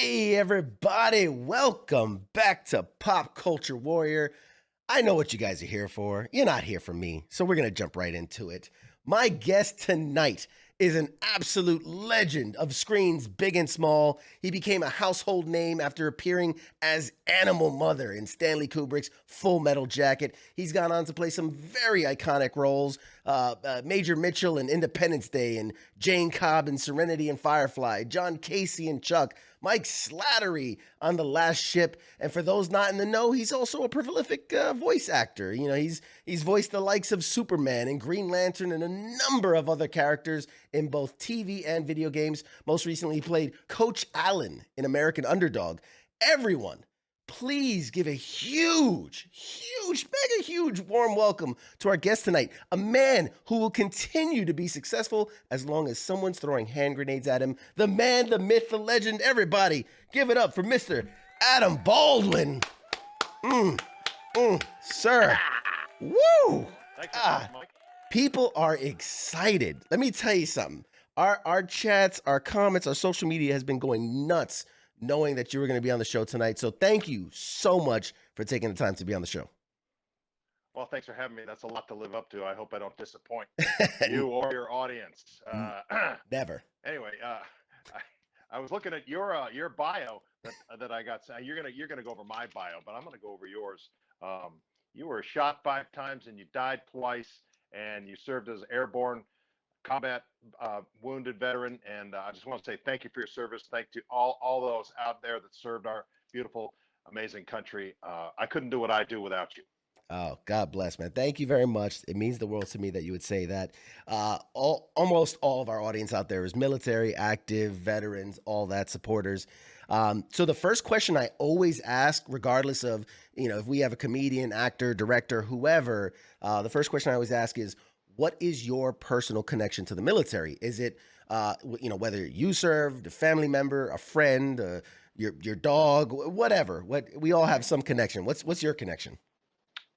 Hey, everybody, welcome back to Pop Culture Warrior. I know what you guys are here for. You're not here for me, so we're going to jump right into it. My guest tonight is an absolute legend of screens big and small. He became a household name after appearing as Animal Mother in Stanley Kubrick's Full Metal Jacket. He's gone on to play some very iconic roles, Major Mitchell in Independence Day, and Jane Cobb in Serenity and Firefly, John Casey in Chuck, Mike Slattery on The Last Ship, and for those not in the know, he's also a prolific voice actor. You know, he's voiced the likes of Superman and Green Lantern and a number of other characters in both TV and video games. Most recently, he played Coach Allen in American Underdog. Everyone, please give a huge, mega huge warm welcome to our guest tonight, a man who will continue to be successful as long as someone's throwing hand grenades at him. The man, the myth, the legend. Everybody, give it up for Mr. Adam Baldwin. Sir. Woo! Mike. People are excited. Let me tell you something. Our chats, our comments, our social media has been going nuts knowing that you were going to be on the show tonight. So thank you so much for taking the time to be on the show. Well, thanks for having me. That's a lot to live up to. I hope I don't disappoint you or your audience. Never. Anyway, I was looking at your bio that I got. You're gonna go over my bio, but I'm gonna go over yours. You were shot 5 times and you died twice, and you served as airborne combat wounded veteran. And I just want to say thank you for your service. Thank you to all those out there that served our beautiful, amazing country. I couldn't do what I do without you. Oh, God bless, man. Thank you very much. It means the world to me that you would say that. Almost all of our audience out there is military, active, veterans, all that, supporters. So the first question I always ask, regardless of, if we have a comedian, actor, director, whoever, the first question I always ask is, what is your personal connection to the military? Is it, whether you served, a family member, a friend, your dog, whatever? We all have some connection. What's your connection?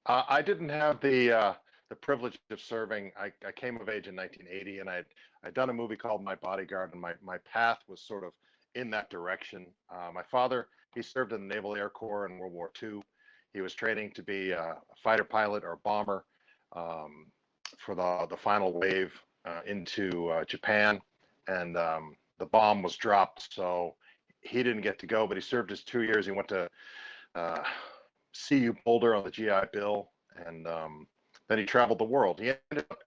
I didn't have the privilege of serving. I came of age in 1980, and I'd done a movie called My Bodyguard, and my path was sort of in that direction. My father, he served in the Naval Air Corps in World War II. He was training to be a fighter pilot or a bomber for the final wave into Japan, and the bomb was dropped, so he didn't get to go. But he served his 2 years. He went to CU Boulder on the GI Bill, and then he traveled the world. He ended up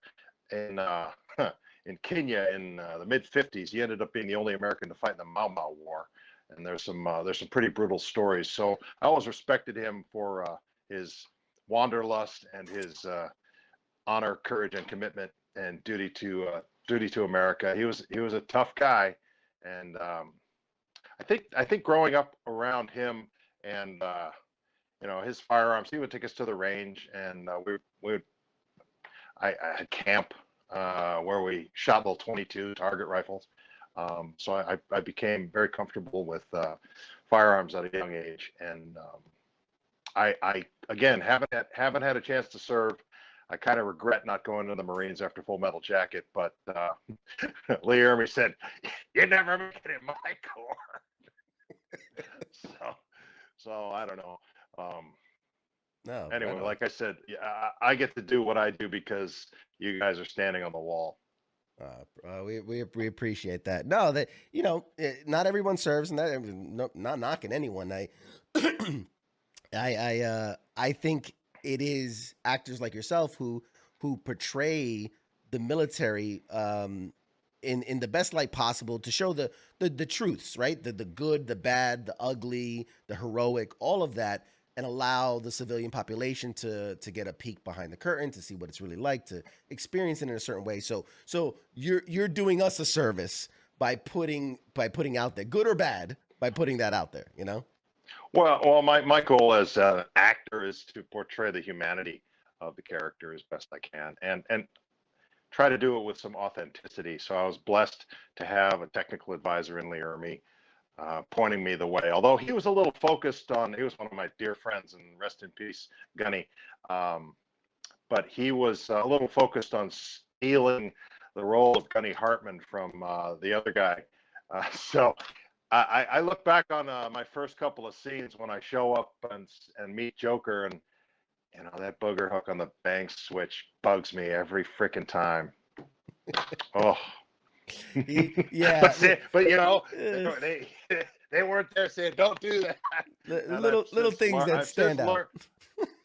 in Kenya in the mid '50s. He ended up being the only American to fight in the Mau Mau War, and there's some pretty brutal stories. So I always respected him for his wanderlust and his honor, courage, and commitment and duty to America. He was a tough guy, and I think growing up around him and his firearms. He would take us to the range, and I had camp where we shot little 22 target rifles. So I became very comfortable with firearms at a young age, and I again haven't had a chance to serve. I kind of regret not going to the Marines after Full Metal Jacket, but Lee Ermey said, "You never make it in my corps." so I don't know. No. Anyway, Right. like I said, yeah, I get to do what I do because you guys are standing on the wall. We appreciate that. No, that not everyone serves, and that not knocking anyone. I think it is actors like yourself who portray the military in the best light possible to show the truths, right? The good, the bad, the ugly, the heroic, all of that, and allow the civilian population to get a peek behind the curtain to see what it's really like to experience it in a certain way. So you're doing us a service by putting out there, good or bad, by putting that out there. Well, my goal as an actor is to portray the humanity of the character as best I can, and try to do it with some authenticity. So I was blessed to have a technical advisor in Lee Ermey, pointing me the way. Although he was a little focused on, he was one of my dear friends, and rest in peace, Gunny. But he was a little focused on stealing the role of Gunny Hartman from the other guy. So I look back on my first couple of scenes when I show up and meet Joker, and that booger hook on the bank switch bugs me every freaking time. Oh, Yeah, but uh, they weren't there saying don't do that, and little things that I've stand since out. learned.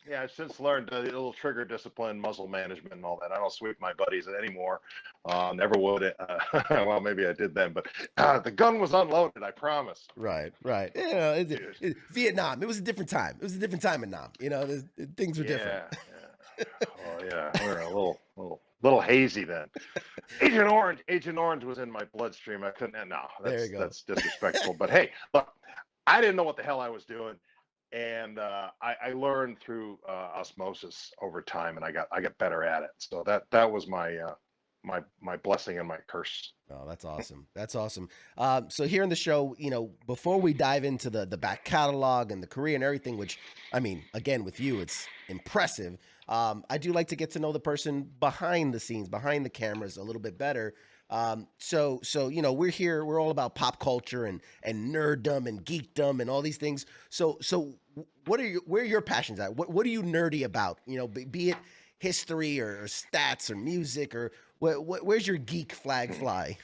Yeah, I've since learned a little trigger discipline, muscle management, and all that. I don't sweep my buddies anymore. Never would. Well, maybe I did then, but the gun was unloaded. I promise. Right, right. Dude. Vietnam. It was a different time. It was a different time in Nam. Things were different. Yeah, yeah. Oh yeah, we were a little hazy then. Agent Orange was in my bloodstream. I couldn't. No, There you go. that's disrespectful. But hey, look, I didn't know what the hell I was doing, and I learned through osmosis over time, and I got better at it. So that was my blessing and my curse. Oh, that's awesome. That's awesome. So here in the show, before we dive into the back catalog and the career and everything, which I mean, again, with you, it's impressive. I do like to get to know the person behind the scenes, behind the cameras a little bit better. So we're here. We're all about pop culture and nerddom and geekdom and all these things. So where are your passions at? What are you nerdy about? Be it history or stats or music or where's your geek flag fly?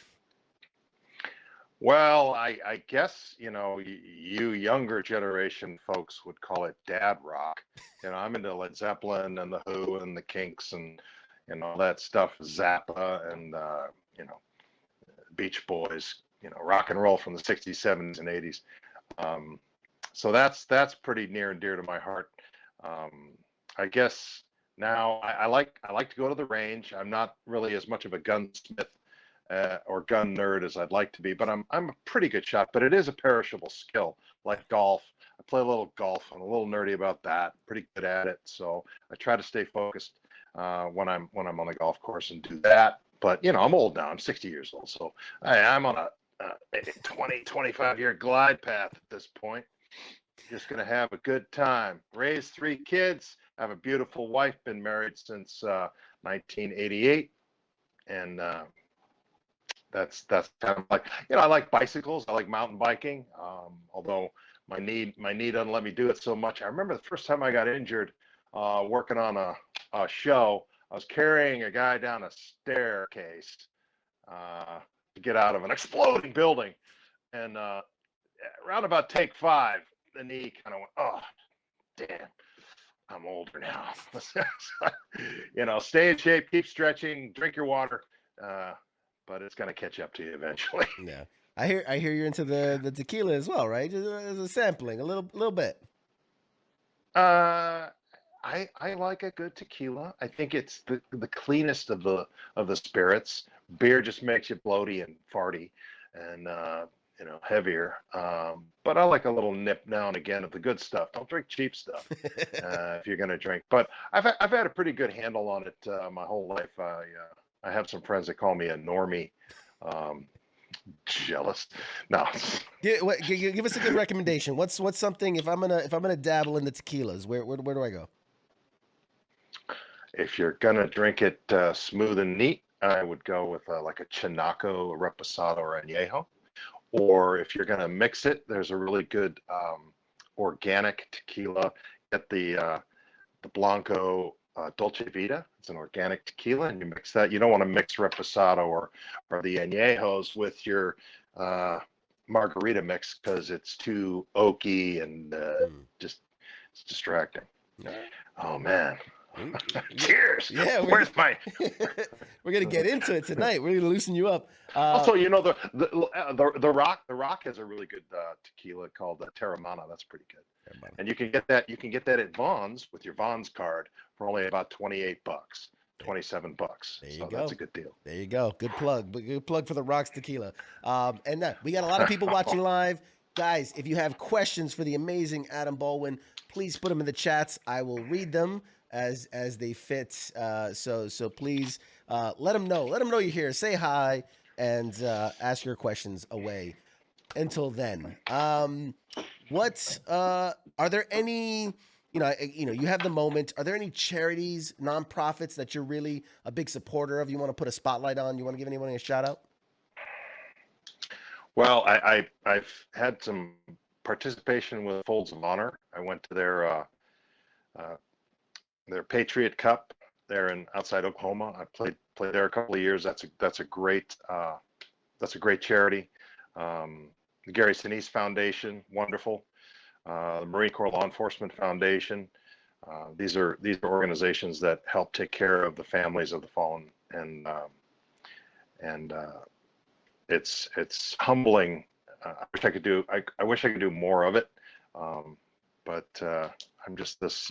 Well, I guess you younger generation folks would call it dad rock. I'm into Led Zeppelin and the Who and the Kinks and all that stuff, Zappa and Beach Boys, rock and roll from the 60s, 70s, and 80s. So that's pretty near and dear to my heart. I guess now I like to go to the range. I'm not really as much of a gunsmith or gun nerd as I'd like to be, but I'm a pretty good shot. But it is a perishable skill, like golf. I play a little golf. I'm a little nerdy about that. Pretty good at it. So I try to stay focused when I'm on the golf course and do that. But I'm old now. I'm 60 years old, so I'm on a 25-year glide path at this point. Just gonna have a good time. Raise 3 kids. Have a beautiful wife. Been married since 1988, and that's kind of like I like bicycles. I like mountain biking. Although my knee doesn't let me do it so much. I remember the first time I got injured working on a show. I was carrying a guy down a staircase to get out of an exploding building, and around about take 5, the knee kind of went, oh, damn, I'm older now. Stay in shape, keep stretching, drink your water, but it's going to catch up to you eventually. Yeah, I hear you're into the tequila as well, right? Just as a sampling, a little bit. I like a good tequila. I think it's the cleanest of the spirits. Beer just makes you bloaty and farty, and heavier. But I like a little nip now and again of the good stuff. Don't drink cheap stuff if you're gonna drink. But I've had a pretty good handle on it my whole life. I have some friends that call me a normie. Jealous? No. Give us a good recommendation. What's something if I'm gonna dabble in the tequilas? Where do I go? If you're gonna drink it smooth and neat, I would go with like a Chinaco, a Reposado, or Añejo. Or if you're gonna mix it, there's a really good organic tequila. Get the Blanco Dolce Vita. It's an organic tequila, and you mix that. You don't want to mix Reposado or the Añejos with your margarita mix because it's too oaky and just it's distracting. Oh man. Cheers. Yeah, where's my? We're gonna get into it tonight. We're gonna loosen you up. Also, the Rock has a really good tequila called Terramana. That's pretty good. And you can get that at Vaughn's with your Vaughn's card for only about $28, $27. There you go. That's a good deal. There you go. Good plug. Good plug for the Rock's tequila. And we got a lot of people watching live. Guys, if you have questions for the amazing Adam Baldwin, please put them in the chats. I will read them as they fit. So please let them know. Let them know you're here. Say hi and ask your questions away. Until then, what are there any? You have the moment. Are there any charities, nonprofits that you're really a big supporter of? You want to put a spotlight on? You want to give anyone a shout out? Well, I've had some participation with Folds of Honor. I went to uh, their Patriot Cup there in outside Oklahoma. I played there a couple of years. That's a great charity. The Gary Sinise Foundation, wonderful. The Marine Corps Law Enforcement Foundation. These are organizations that help take care of the families of the fallen, and it's humbling. I wish I could do more of it, but I'm just this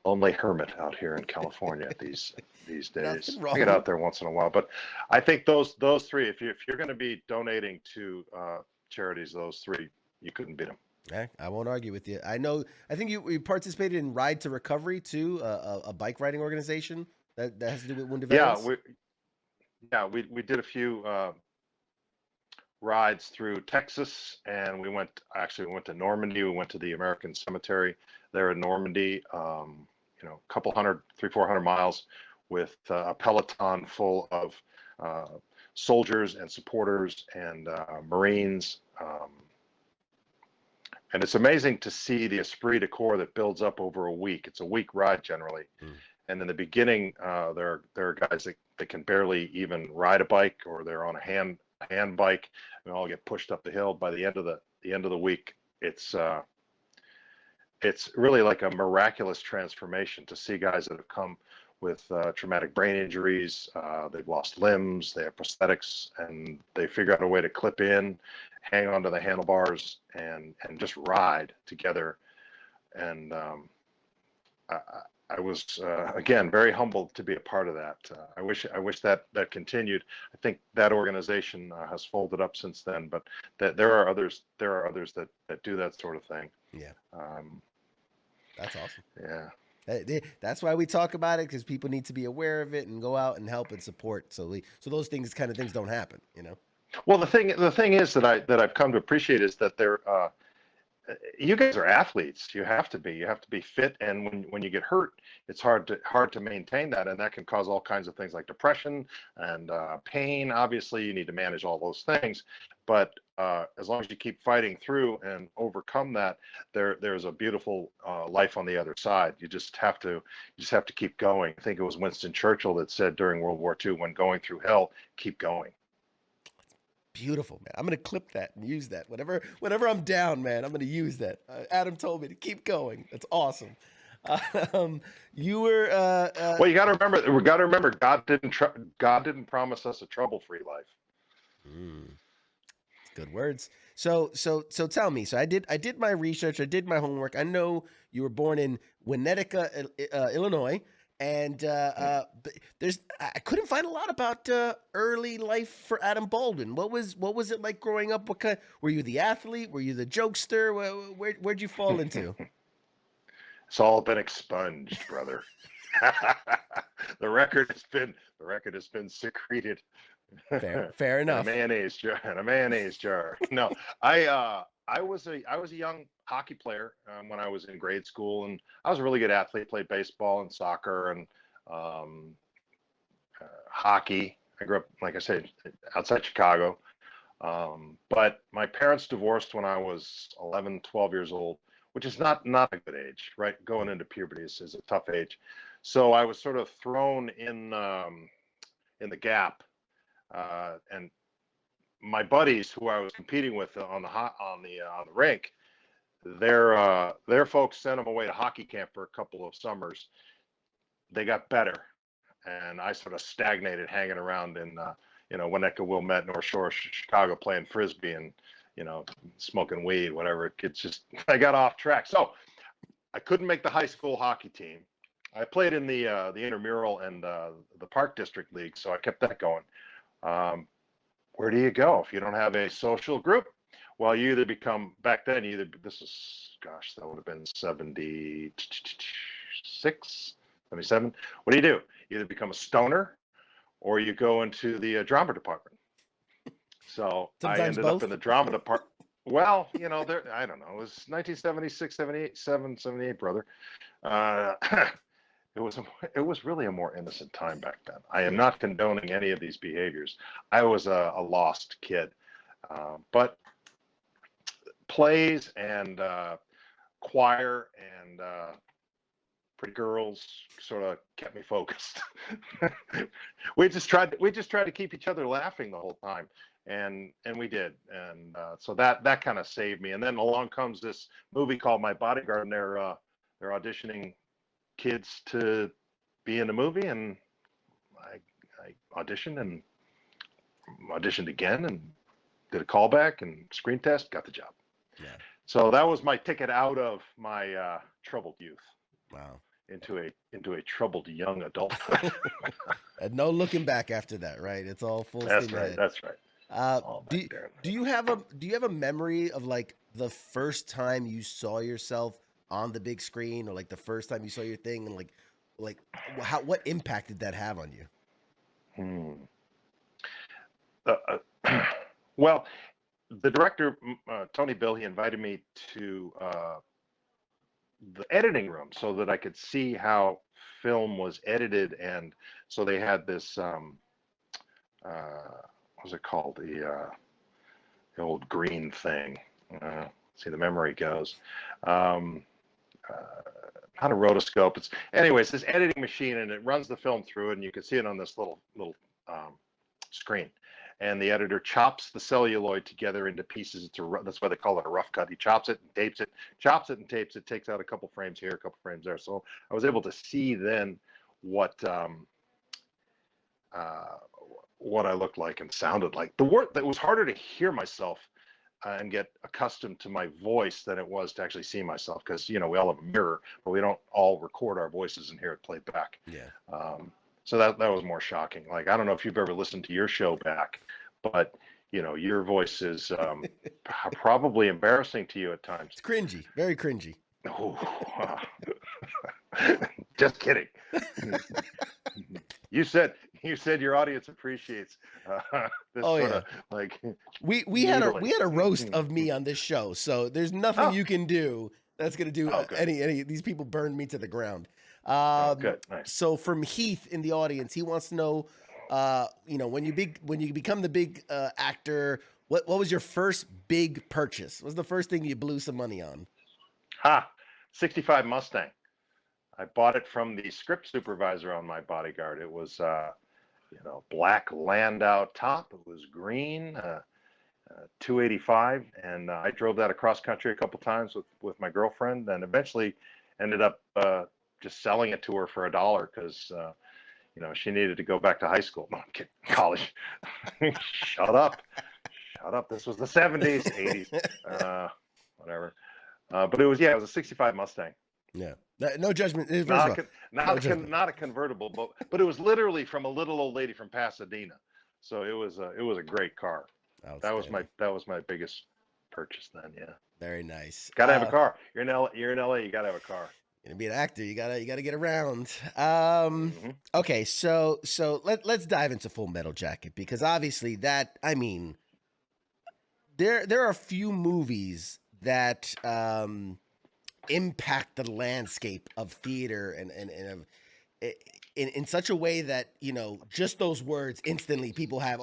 lonely hermit out here in California these days. Nothing I get wrong. out there once in a while, but I think those three. If you're going to be donating to charities, those three, you couldn't beat them. I won't argue with you. I know. I think you participated in Ride to Recovery too, a bike riding organization that has to do with wounded Yeah, veterans. we did a few rides through Texas, and we went to Normandy. We went to the American Cemetery there in Normandy. A couple hundred, 300-400 miles with a peloton full of soldiers and supporters and Marines. And it's amazing to see the esprit de corps that builds up over a week. It's a week ride generally. Mm. And in the beginning, there are guys that can barely even ride a bike, or they're on a hand bike, and all get pushed up the hill. By the end of the week, it's really like a miraculous transformation to see guys that have come with traumatic brain injuries. They've lost limbs, they have prosthetics, and they figure out a way to clip in, hang onto the handlebars, and just ride together. And I, I was again very humbled to be a part of that. I wish that continued. I think that organization has folded up since then, but there are others that do that sort of thing. Yeah, Um, that's awesome. yeah. That's why we talk about it, because people need to be aware of it and go out and help and support. So those things don't happen. Well, the thing is that I've come to appreciate is that you guys are athletes. You have to be. You have to be fit, and when you get hurt, it's hard to maintain that, and that can cause all kinds of things like depression and pain. Obviously, you need to manage all those things, but as long as you keep fighting through and overcome that, there's a beautiful life on the other side. You just have to keep going. I think it was Winston Churchill that said during World War II, "When going through hell, keep going." Beautiful, man. I'm gonna clip that and use that whenever I'm down, man. I'm gonna use that. Adam told me to keep going. That's awesome. You were Well, you got to remember. We got to remember. God didn't promise us a trouble-free life. mm, good words. So tell me. So I did my research. I did my homework. I know you were born in Winnetka, Illinois, and I couldn't find a lot about early life for Adam Baldwin. What was it like growing up? What kind? Were you the athlete? Were you the jokester? Where'd you fall into? It's all been expunged, brother. The record has been secreted Fair in a enough. mayonnaise jar. In a mayonnaise jar. No, I was a young hockey player when I was in grade school, and I was a really good athlete. Played baseball and soccer and um, hockey. I grew up, like I said, outside Chicago. But my parents divorced when I was 11, 12 years old, which is not a good age, right? Going into puberty is a tough age. So I was sort of thrown in the gap, and my buddies who I was competing with on the rink, their folks sent them away to hockey camp for a couple of summers. They got better, and I sort of stagnated, hanging around in Winnetka, Wilmette, North Shore, Chicago, playing frisbee and smoking weed, whatever. It's just I got off track, so I couldn't make the high school hockey team. I played in the intramural and the Park District League, so I kept that going. Um, where do you go if you don't have a social group? Well, you either become back then. This is gosh, that would have been 76, 77. What do? You either become a stoner or you go into the drama department. So I Sometimes ended up in both. the drama department. Well, there, I don't know. It was 1976, 78, 78, brother. Uh, it was it was really a more innocent time back then. I am Yeah. not condoning any of these behaviors. I was a lost kid, But plays and choir and pretty girls sort of kept me focused. We just tried to keep each other laughing the whole time, and we did, and so that kind of saved me. And then along comes this movie called My Bodyguard, and they're auditioning kids to be in the movie, and I auditioned and auditioned again and did a callback and screen test, got the job. Yeah. So that was my ticket out of my troubled youth. Wow. Into a troubled young adult. And no looking back after that, right? It's all full That's steam right. ahead. That's right. Do you have a memory of like the first time you saw yourself on the big screen, or like the first time you saw your thing, and what impact did that have on you? Well, the director, Tony Bill, he invited me to the editing room so that I could see how film was edited. And so they had this, what was it called? The old green thing. See, the memory goes. Not a rotoscope. Anyways, this editing machine, and it runs the film through it, and you can see it on this little screen. And the editor chops the celluloid together into pieces. That's why they call it a rough cut. He chops it and tapes it, chops it and tapes it, takes out a couple frames here, a couple frames there. So I was able to see then what I looked like and sounded like. The word that was harder to hear myself and get accustomed to my voice than it was to actually see myself, because we all have a mirror, but we don't all record our voices and hear it played back. Yeah. So that was more shocking. Like, I don't know if you've ever listened to your show back, but your voice is probably embarrassing to you at times. It's cringy, very cringy. Oh, just kidding. You said your audience appreciates this sort of like. We had a roast of me on this show, so there's nothing you can do that's gonna do any. These people burned me to the ground. Good, nice. So from Heath in the audience, he wants to know, when you become the big actor, what was your first big purchase? What was the first thing you blew some money on? 65 Mustang. I bought it from the script supervisor on My Bodyguard. It was black Landau top. It was green, 285, and I drove that across country a couple times with my girlfriend, and eventually ended up just selling it to her for $1 because she needed to go back to high school. No, I'm kidding. College. Shut up. This was the 70s, 80s, whatever. But it was a 65 Mustang. Yeah. No judgment. Not a convertible, but it was literally from a little old lady from Pasadena. So it was a great car. That was my biggest purchase then. Yeah. Very nice. Gotta have a car. You're in LA. You gotta have a car. Gonna be an actor. You gotta get around. Okay, so let's dive into Full Metal Jacket, because obviously there are a few movies that impact the landscape of theater and in such a way that just those words instantly people have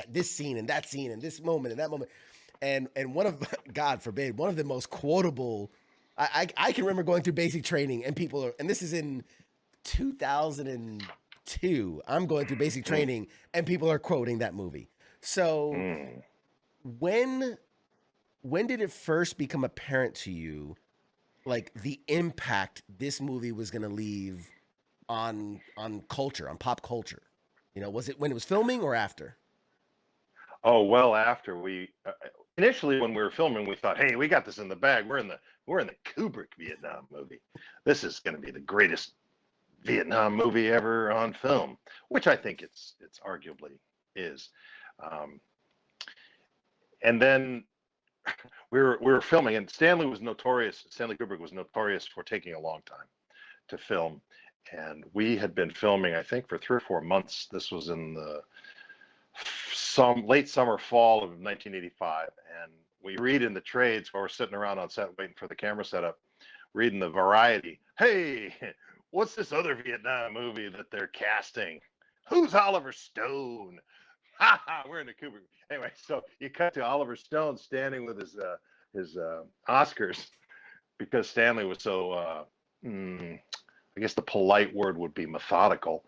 this scene and that scene and this moment and that moment, and one of, God forbid, one of the most quotable. I can remember going through basic training and and this is in 2002. I'm going through basic training and people are quoting that movie. So when did it first become apparent to you, like, the impact this movie was going to leave on culture, on pop culture? Was it when it was filming or after? Oh, well, after. Initially, when we were filming, we thought, hey, we got this in the bag. We're in the Kubrick Vietnam movie. This is going to be the greatest Vietnam movie ever on film, which I think it's arguably is. And then we were filming, and Stanley Kubrick was notorious for taking a long time to film. And we had been filming, I think, for 3 or 4 months. This was in the late summer, fall of 1985. And we read in the trades while we're sitting around on set waiting for the camera setup, reading the Variety. Hey, what's this other Vietnam movie that they're casting? Who's Oliver Stone? we're in the Kubrick. Anyway, so you cut to Oliver Stone standing with his Oscars because Stanley was so, I guess the polite word would be methodical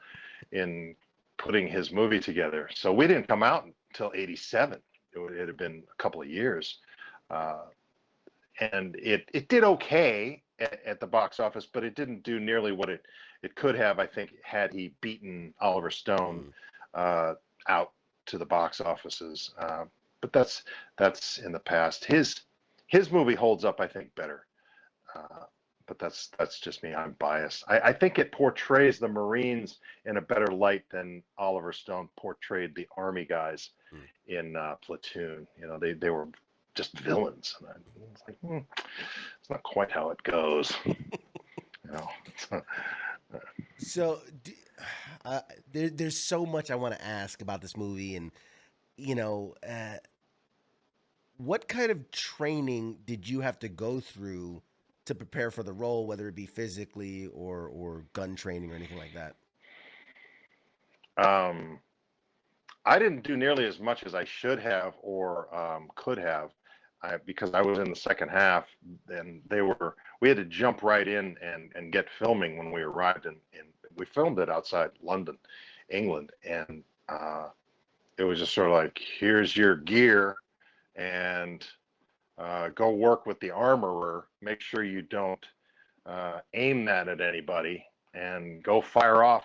in putting his movie together. So we didn't come out until '87. It had been a couple of years. And it did okay at the box office, but it didn't do nearly what it could have, I think, had he beaten Oliver Stone out to the box offices. But that's in the past. His movie holds up, I think, better. But that's just me. I'm biased. I think it portrays the Marines in a better light than Oliver Stone portrayed the Army guys in Platoon. You know, they were just villains. And I was like, it's not quite how it goes. You know. So there's so much I want to ask about this movie, and you know, what kind of training did you have to go through to prepare for the role, whether it be physically or gun training or anything like that? I didn't do nearly as much as I should have or could have, because I was in the second half, and we had to jump right in and get filming when we arrived, and we filmed it outside London, England, and it was just sort of like, here's your gear, and go work with the armorer. Make sure you don't aim that at anybody, and go fire off,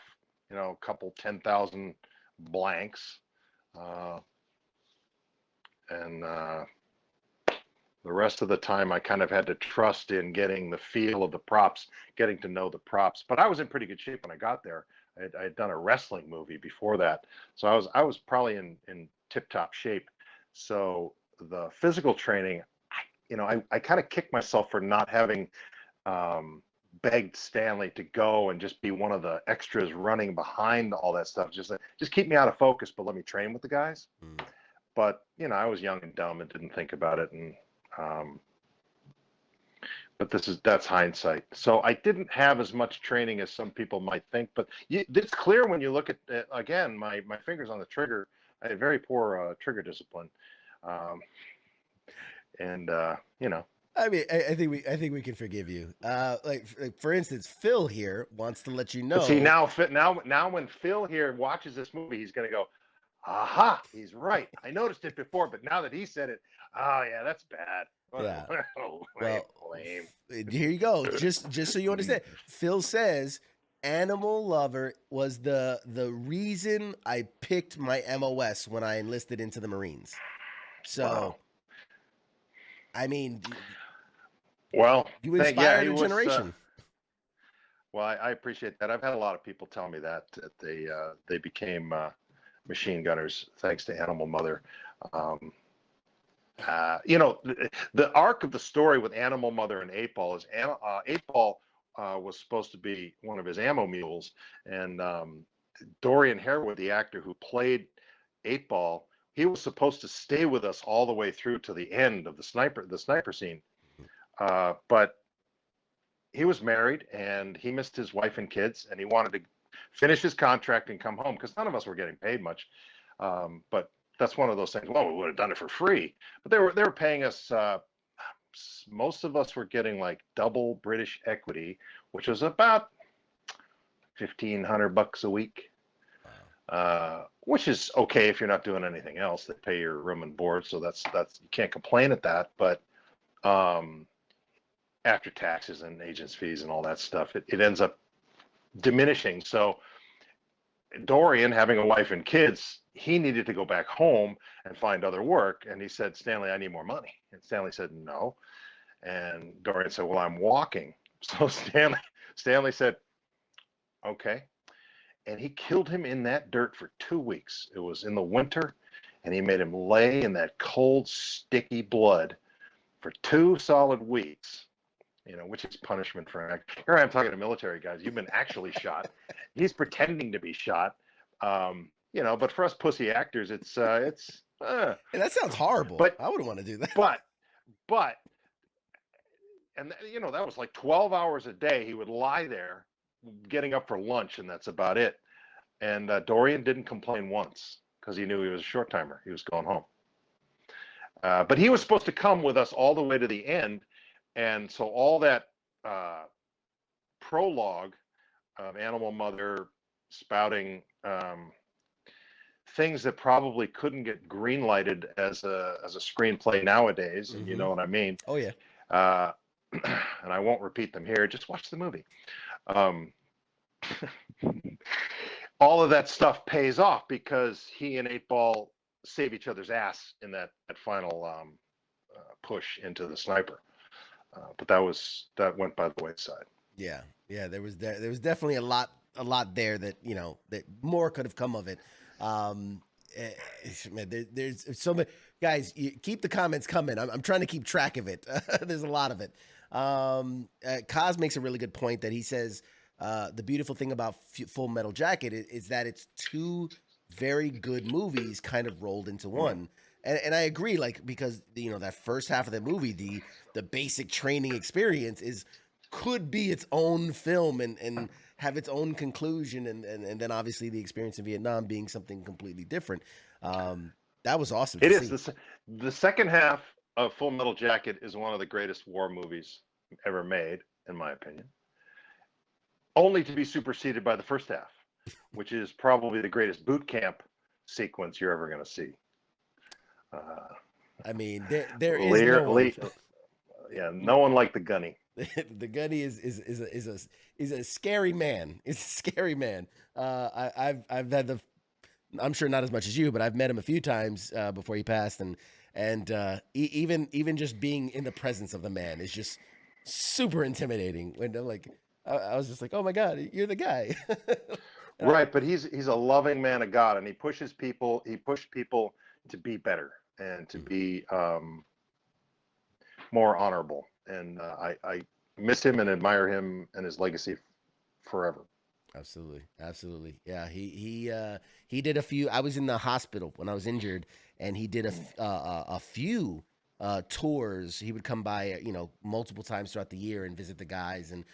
a couple 10,000 blanks, and the rest of the time I kind of had to trust in getting the feel of the props, getting to know the props. But I was in pretty good shape when I got there. I had done a wrestling movie before that, so I was probably in tip-top shape. So the physical training, I kind of kicked myself for not having begged Stanley to go and just be one of the extras running behind all that stuff. Just keep me out of focus, but let me train with the guys. But I was young and dumb and didn't think about it, and but that's hindsight. So I didn't have as much training as some people might think, but it's clear when you look at again, my fingers on the trigger. I had very poor trigger discipline, and I mean, I think we can forgive you. Like for instance, Phil here wants to let you know. See, now when Phil here watches this movie, he's gonna go, aha, he's right. I noticed it before, but now that he said it, oh yeah, that's bad. Yeah. Well, lame. Here you go. Just so you understand, Phil says Animal Lover was the reason I picked my MOS when I enlisted into the Marines. So, wow. I mean, well, you inspired a generation. Well, I appreciate that. I've had a lot of people tell me that they became machine gunners thanks to Animal Mother. The arc of the story with Animal Mother and 8-Ball is 8-Ball was supposed to be one of his ammo mules, and Dorian Harewood, the actor who played 8-Ball, he was supposed to stay with us all the way through to the end of the sniper scene, but he was married and he missed his wife and kids, and he wanted to finish his contract and come home because none of us were getting paid much, but that's one of those things. Well, we would have done it for free, but they were paying us. Most of us were getting like double British equity, which was about $1,500 a week, which is okay if you're not doing anything else. They pay your room and board, so that's you can't complain at that. But after taxes and agents' fees and all that stuff, it ends up diminishing. So Dorian, having a wife and kids, he needed to go back home and find other work. And he said, Stanley, I need more money. And Stanley said, no. And Dorian said, well, I'm walking. So Stanley said, okay. And he killed him in that dirt for 2 weeks. It was in the winter, and he made him lay in that cold, sticky blood for 2 solid weeks. Which is punishment for an actor. Here I am talking to military guys. You've been actually shot. He's pretending to be shot. But for us pussy actors, it's. Hey, that sounds horrible. But I wouldn't want to do that. But, and that was like 12 hours a day. He would lie there, getting up for lunch, and that's about it. And Dorian didn't complain once because he knew he was a short timer. He was going home. But he was supposed to come with us all the way to the end. And so all that prologue of Animal Mother spouting things that probably couldn't get green lighted as a screenplay nowadays, and you know what I mean. Oh yeah. And I won't repeat them here. Just watch the movie. All of that stuff pays off because he and 8-Ball save each other's ass in that final push into the sniper. But that went by the wayside. Yeah, there was definitely a lot there that that more could have come of it. Man, there's so many guys. Keep the comments coming. I'm trying to keep track of it. There's a lot of it. Kaz makes a really good point that he says the beautiful thing about Full Metal Jacket is that it's two very good movies kind of rolled into one. And I agree, like, because that first half of the movie, the basic training experience could be its own film and have its own conclusion, and then obviously the experience in Vietnam being something completely different. That was awesome. It is. The second half of Full Metal Jacket is one of the greatest war movies ever made, in my opinion. Only to be superseded by the first half, which is probably the greatest boot camp sequence you're ever going to see. I mean, there is no one. Yeah, no one like the Gunny. The Gunny is a scary man. It's a scary man. I've had I'm sure not as much as you, but I've met him a few times before he passed, and even just being in the presence of the man is just super intimidating. When I'm like, I was just like, oh my God, you're the guy. Right, but he's a loving man of God, and he pushes people. He pushed people to be better and to be more honorable. And I miss him and admire him and his legacy forever. Absolutely. Yeah, he did a few. I was in the hospital when I was injured, and he did a few tours. He would come by, multiple times throughout the year and visit the guys, and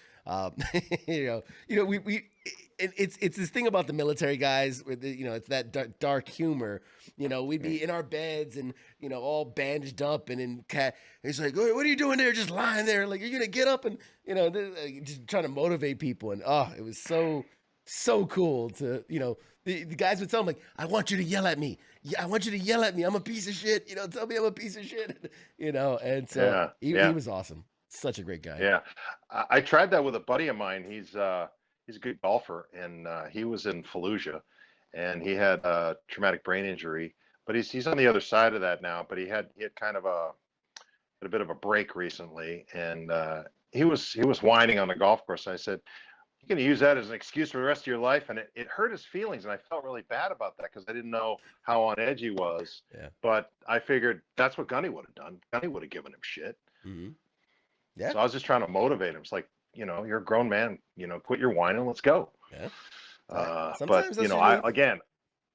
it's this thing about the military guys with it's that dark humor. We'd be in our beds and all bandaged up, and he's like, "What are you doing there? Just lying there? Like, you're gonna get up?" And just trying to motivate people, and it was so cool to the guys would tell him, like, "I want you to yell at me. Yeah, I want you to yell at me. I'm a piece of shit. Tell me I'm a piece of shit." And so he was awesome. Such a great guy. Yeah, I tried that with a buddy of mine. He's a good golfer, and he was in Fallujah, and he had a traumatic brain injury. But he's on the other side of that now. But he had kind of a bit of a break recently, and he was whining on the golf course. And I said, "You're going to use that as an excuse for the rest of your life," and it hurt his feelings, and I felt really bad about that because I didn't know how on edge he was. Yeah. But I figured that's what Gunny would have done. Gunny would have given him shit. Mm-hmm. Yeah. So I was just trying to motivate him. It's like, you're a grown man. Quit your whining. Let's go. Yeah. But again,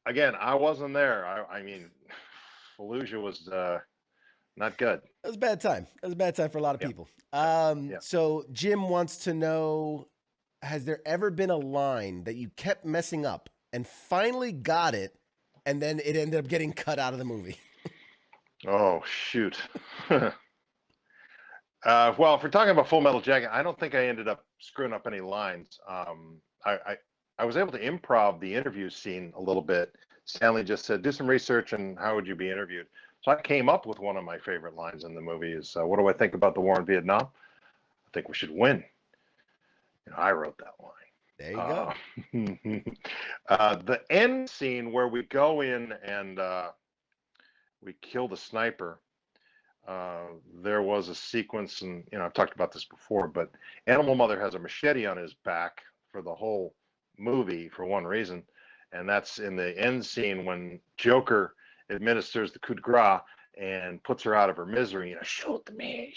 I wasn't there. I mean, Fallujah was not good. It was a bad time. It was a bad time for a lot of people. So Jim wants to know, has there ever been a line that you kept messing up and finally got it, and then it ended up getting cut out of the movie? Oh, shoot. Well, if we're talking about Full Metal Jacket, I don't think I ended up screwing up any lines. I was able to improv the interview scene a little bit. Stanley just said, "Do some research and how would you be interviewed?" So I came up with one of my favorite lines in the movie is, "What do I think about the war in Vietnam? I think we should win." I wrote that line. There you go. The end scene where we go in and we kill the sniper. There was a sequence, and I've talked about this before, but Animal Mother has a machete on his back for the whole movie for one reason, and that's in the end scene when Joker administers the coup de grace and puts her out of her misery. Shoot me,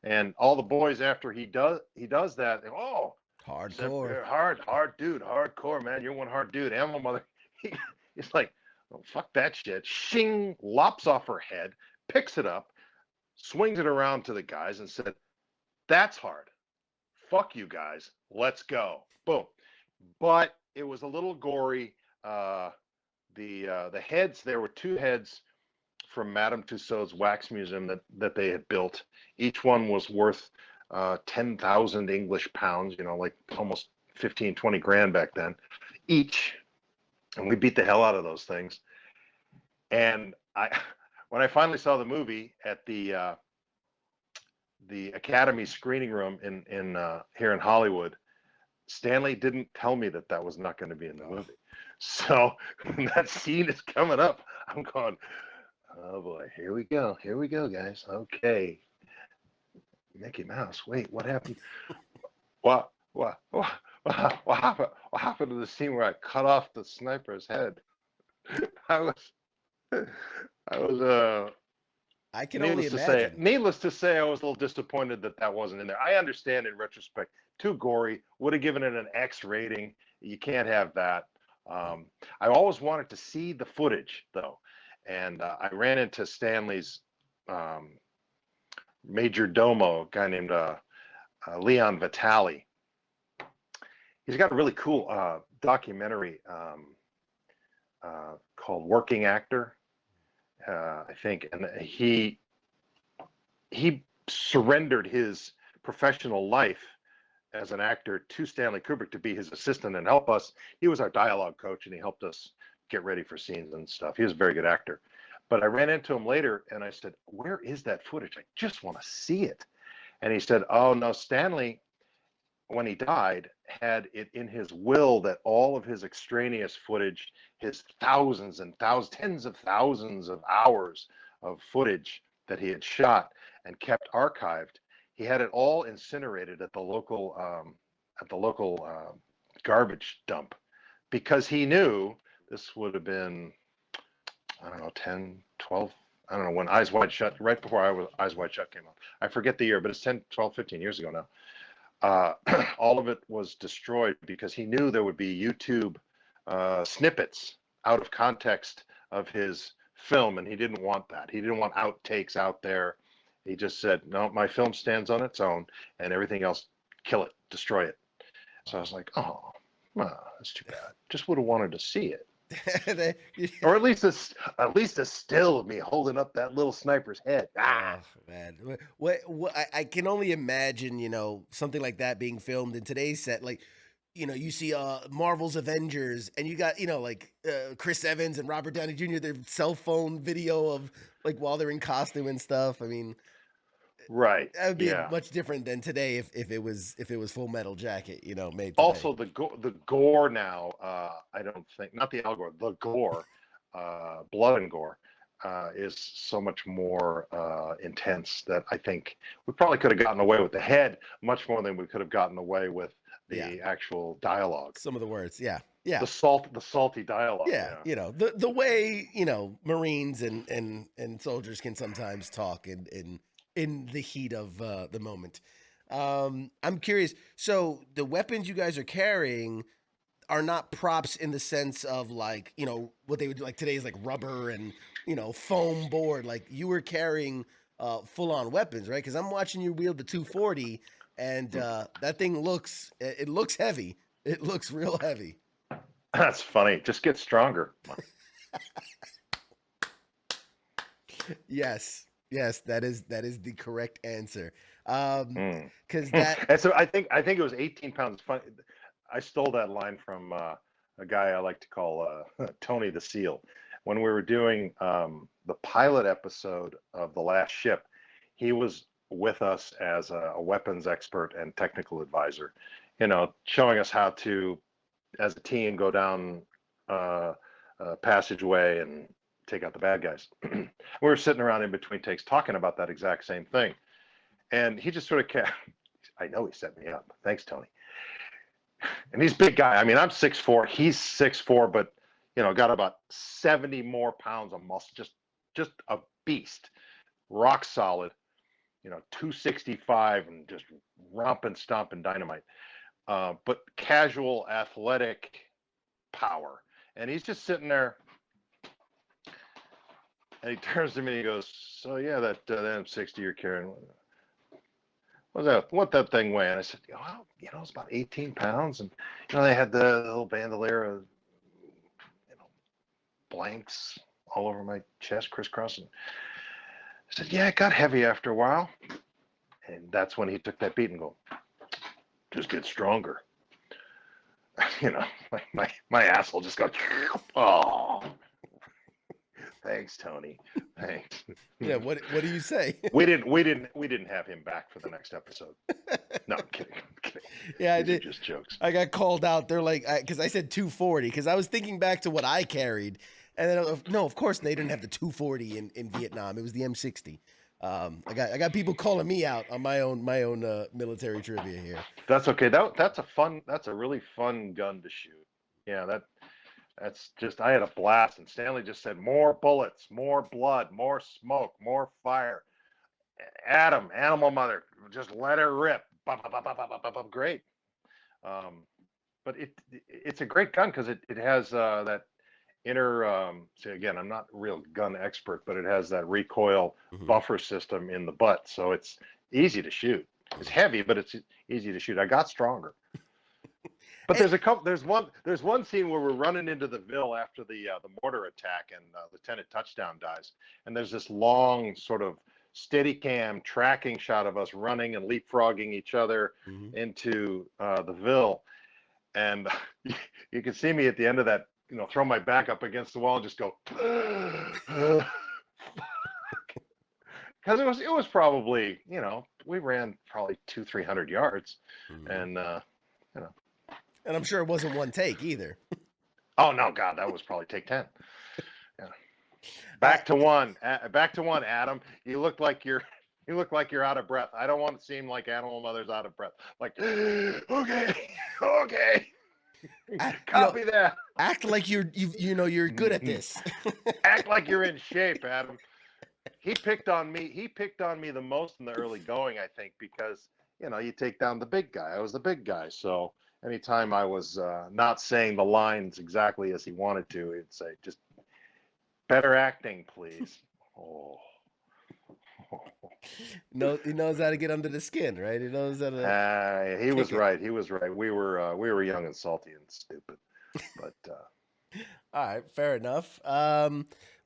and all the boys after he does that, they go, "Oh, hardcore, hard dude, hardcore, man, you're one hard dude." Animal Mother, he's like, "Oh, fuck that shit!" Shing, lops off her head, picks it up, swings it around to the guys and said, "That's hard. Fuck you guys. Let's go." Boom. But it was a little gory, the heads. There were two heads from Madame Tussauds wax museum that they had built. Each one was worth 10,000 English pounds, like almost 15, 20 grand back then, each. And we beat the hell out of those things. And when I finally saw the movie at the Academy screening room in here in Hollywood, Stanley didn't tell me that was not going to be in the movie. So when that scene is coming up, I'm going, oh boy, here we go, guys. Okay, Mickey Mouse. Wait, what happened? What happened? What happened to the scene where I cut off the sniper's head? I was I can only imagine. Needless to say, I was a little disappointed that wasn't in there. I understand in retrospect, too gory, would have given it an X rating. You can't have that. I always wanted to see the footage though, and I ran into Stanley's major domo, a guy named Leon Vitale. He's got a really cool documentary called Working Actor, I think, and he surrendered his professional life as an actor to Stanley Kubrick to be his assistant and help us. He was our dialogue coach, and he helped us get ready for scenes and stuff. He was a very good actor. But I ran into him later, and I said, "Where is that footage? I just want to see it." And he said, "Oh no, Stanley, when he died, had it in his will that all of his extraneous footage, his thousands and thousands, tens of thousands of hours of footage that he had shot and kept archived, he had it all incinerated at the local garbage dump, because he knew this would have been, I don't know, 10, 12, I don't know, when Eyes Wide Shut, right before Eyes Wide Shut came out. I forget the year, but it's 10, 12, 15 years ago now. All of it was destroyed because he knew there would be YouTube snippets out of context of his film, and he didn't want that. He didn't want outtakes out there. He just said, no, my film stands on its own, and everything else, kill it, destroy it. So I was like, oh, that's too bad. Just would have wanted to see it. Or at least a still of me holding up that little sniper's head. Oh man, what I can only imagine, something like that being filmed in today's set. Like, you see Marvel's Avengers, and you got like Chris Evans and Robert Downey Jr. their cell phone video of like while they're in costume and stuff. I mean, right, that would be much different than today if it was Full Metal Jacket, made today. Also, the gore now, I don't think, not the Al Gore, the gore, blood and gore, is so much more intense that I think we probably could have gotten away with the head much more than we could have gotten away with the actual dialogue. Some of the words, yeah. The salty dialogue. Yeah. The way Marines and soldiers can sometimes talk in the heat of the moment. I'm curious. So the weapons you guys are carrying are not props in the sense of like, what they would do like today is like rubber and, foam board. Like you were carrying full on weapons, right? Because I'm watching you wield the 240 and that thing looks heavy. It looks real heavy. That's funny. Just get stronger. Yes, that is the correct answer. Because that. And so I think it was 18 pounds. Fun. I stole that line from a guy I like to call Tony the Seal. When we were doing the pilot episode of The Last Ship, he was with us as a weapons expert and technical advisor, showing us how to, as a team, go down a passageway and take out the bad guys. We were sitting around in between takes talking about that exact same thing. And he just sort of I know he set me up. Thanks, Tony. And he's a big guy. I mean, I'm 6'4", he's 6'4", but got about 70 more pounds of muscle, just a beast, rock solid, 265 and just romping, stomping dynamite. But casual athletic power. And he's just sitting there. And he turns to me and he goes, so yeah, that M60 you're carrying, what that thing weigh? And I said, well, it's about 18 pounds. And, they had the little bandolier of, blanks all over my chest, crisscrossing. I said, yeah, it got heavy after a while. And that's when he took that beat and go, just get stronger. You know, my asshole just goes, oh, thanks, Tony. Thanks. Yeah. What do you say? We didn't have him back for the next episode. No, I'm kidding. Yeah, I These did. are just jokes. I got called out. They're like, because I said 240, because I was thinking back to what I carried, and then no, of course they didn't have the 240 in Vietnam. It was the M60. I got people calling me out on my own military trivia here. That's okay. That's a really fun gun to shoot. Yeah, that's just, I had a blast, and Stanley just said, more bullets, more blood, more smoke, more fire. Adam, animal mother, just let her rip. Great. But it's a great gun because it has that inner, see, again, I'm not a real gun expert, but it has that recoil buffer system in the butt, so it's easy to shoot. It's heavy, but it's easy to shoot. I got stronger. But there's one scene where we're running into the Ville after the mortar attack, and Lieutenant Touchdown dies, and there's this long sort of steady cam tracking shot of us running and leapfrogging each other into the Ville, and you can see me at the end of that, you know, throw my back up against the wall and just go, because it was probably, you know, we ran probably 200-300 yards, and you know. And I'm sure it wasn't one take either. Oh no, God, that was probably take 10. Yeah. Back to one, Adam. You look like you're out of breath. I don't want to seem like Animal Mother's out of breath. Like, okay. Copy that. Act like you're good at this. Act like you're in shape, Adam. He picked on me the most in the early going, I think, because, you know, you take down the big guy. I was the big guy, so anytime I was not saying the lines exactly as he wanted to, he'd say, just better acting, please. Oh. No, he knows how to get under the skin, right? He knows how to. He was right. We were young and salty and stupid, but. All right, fair enough.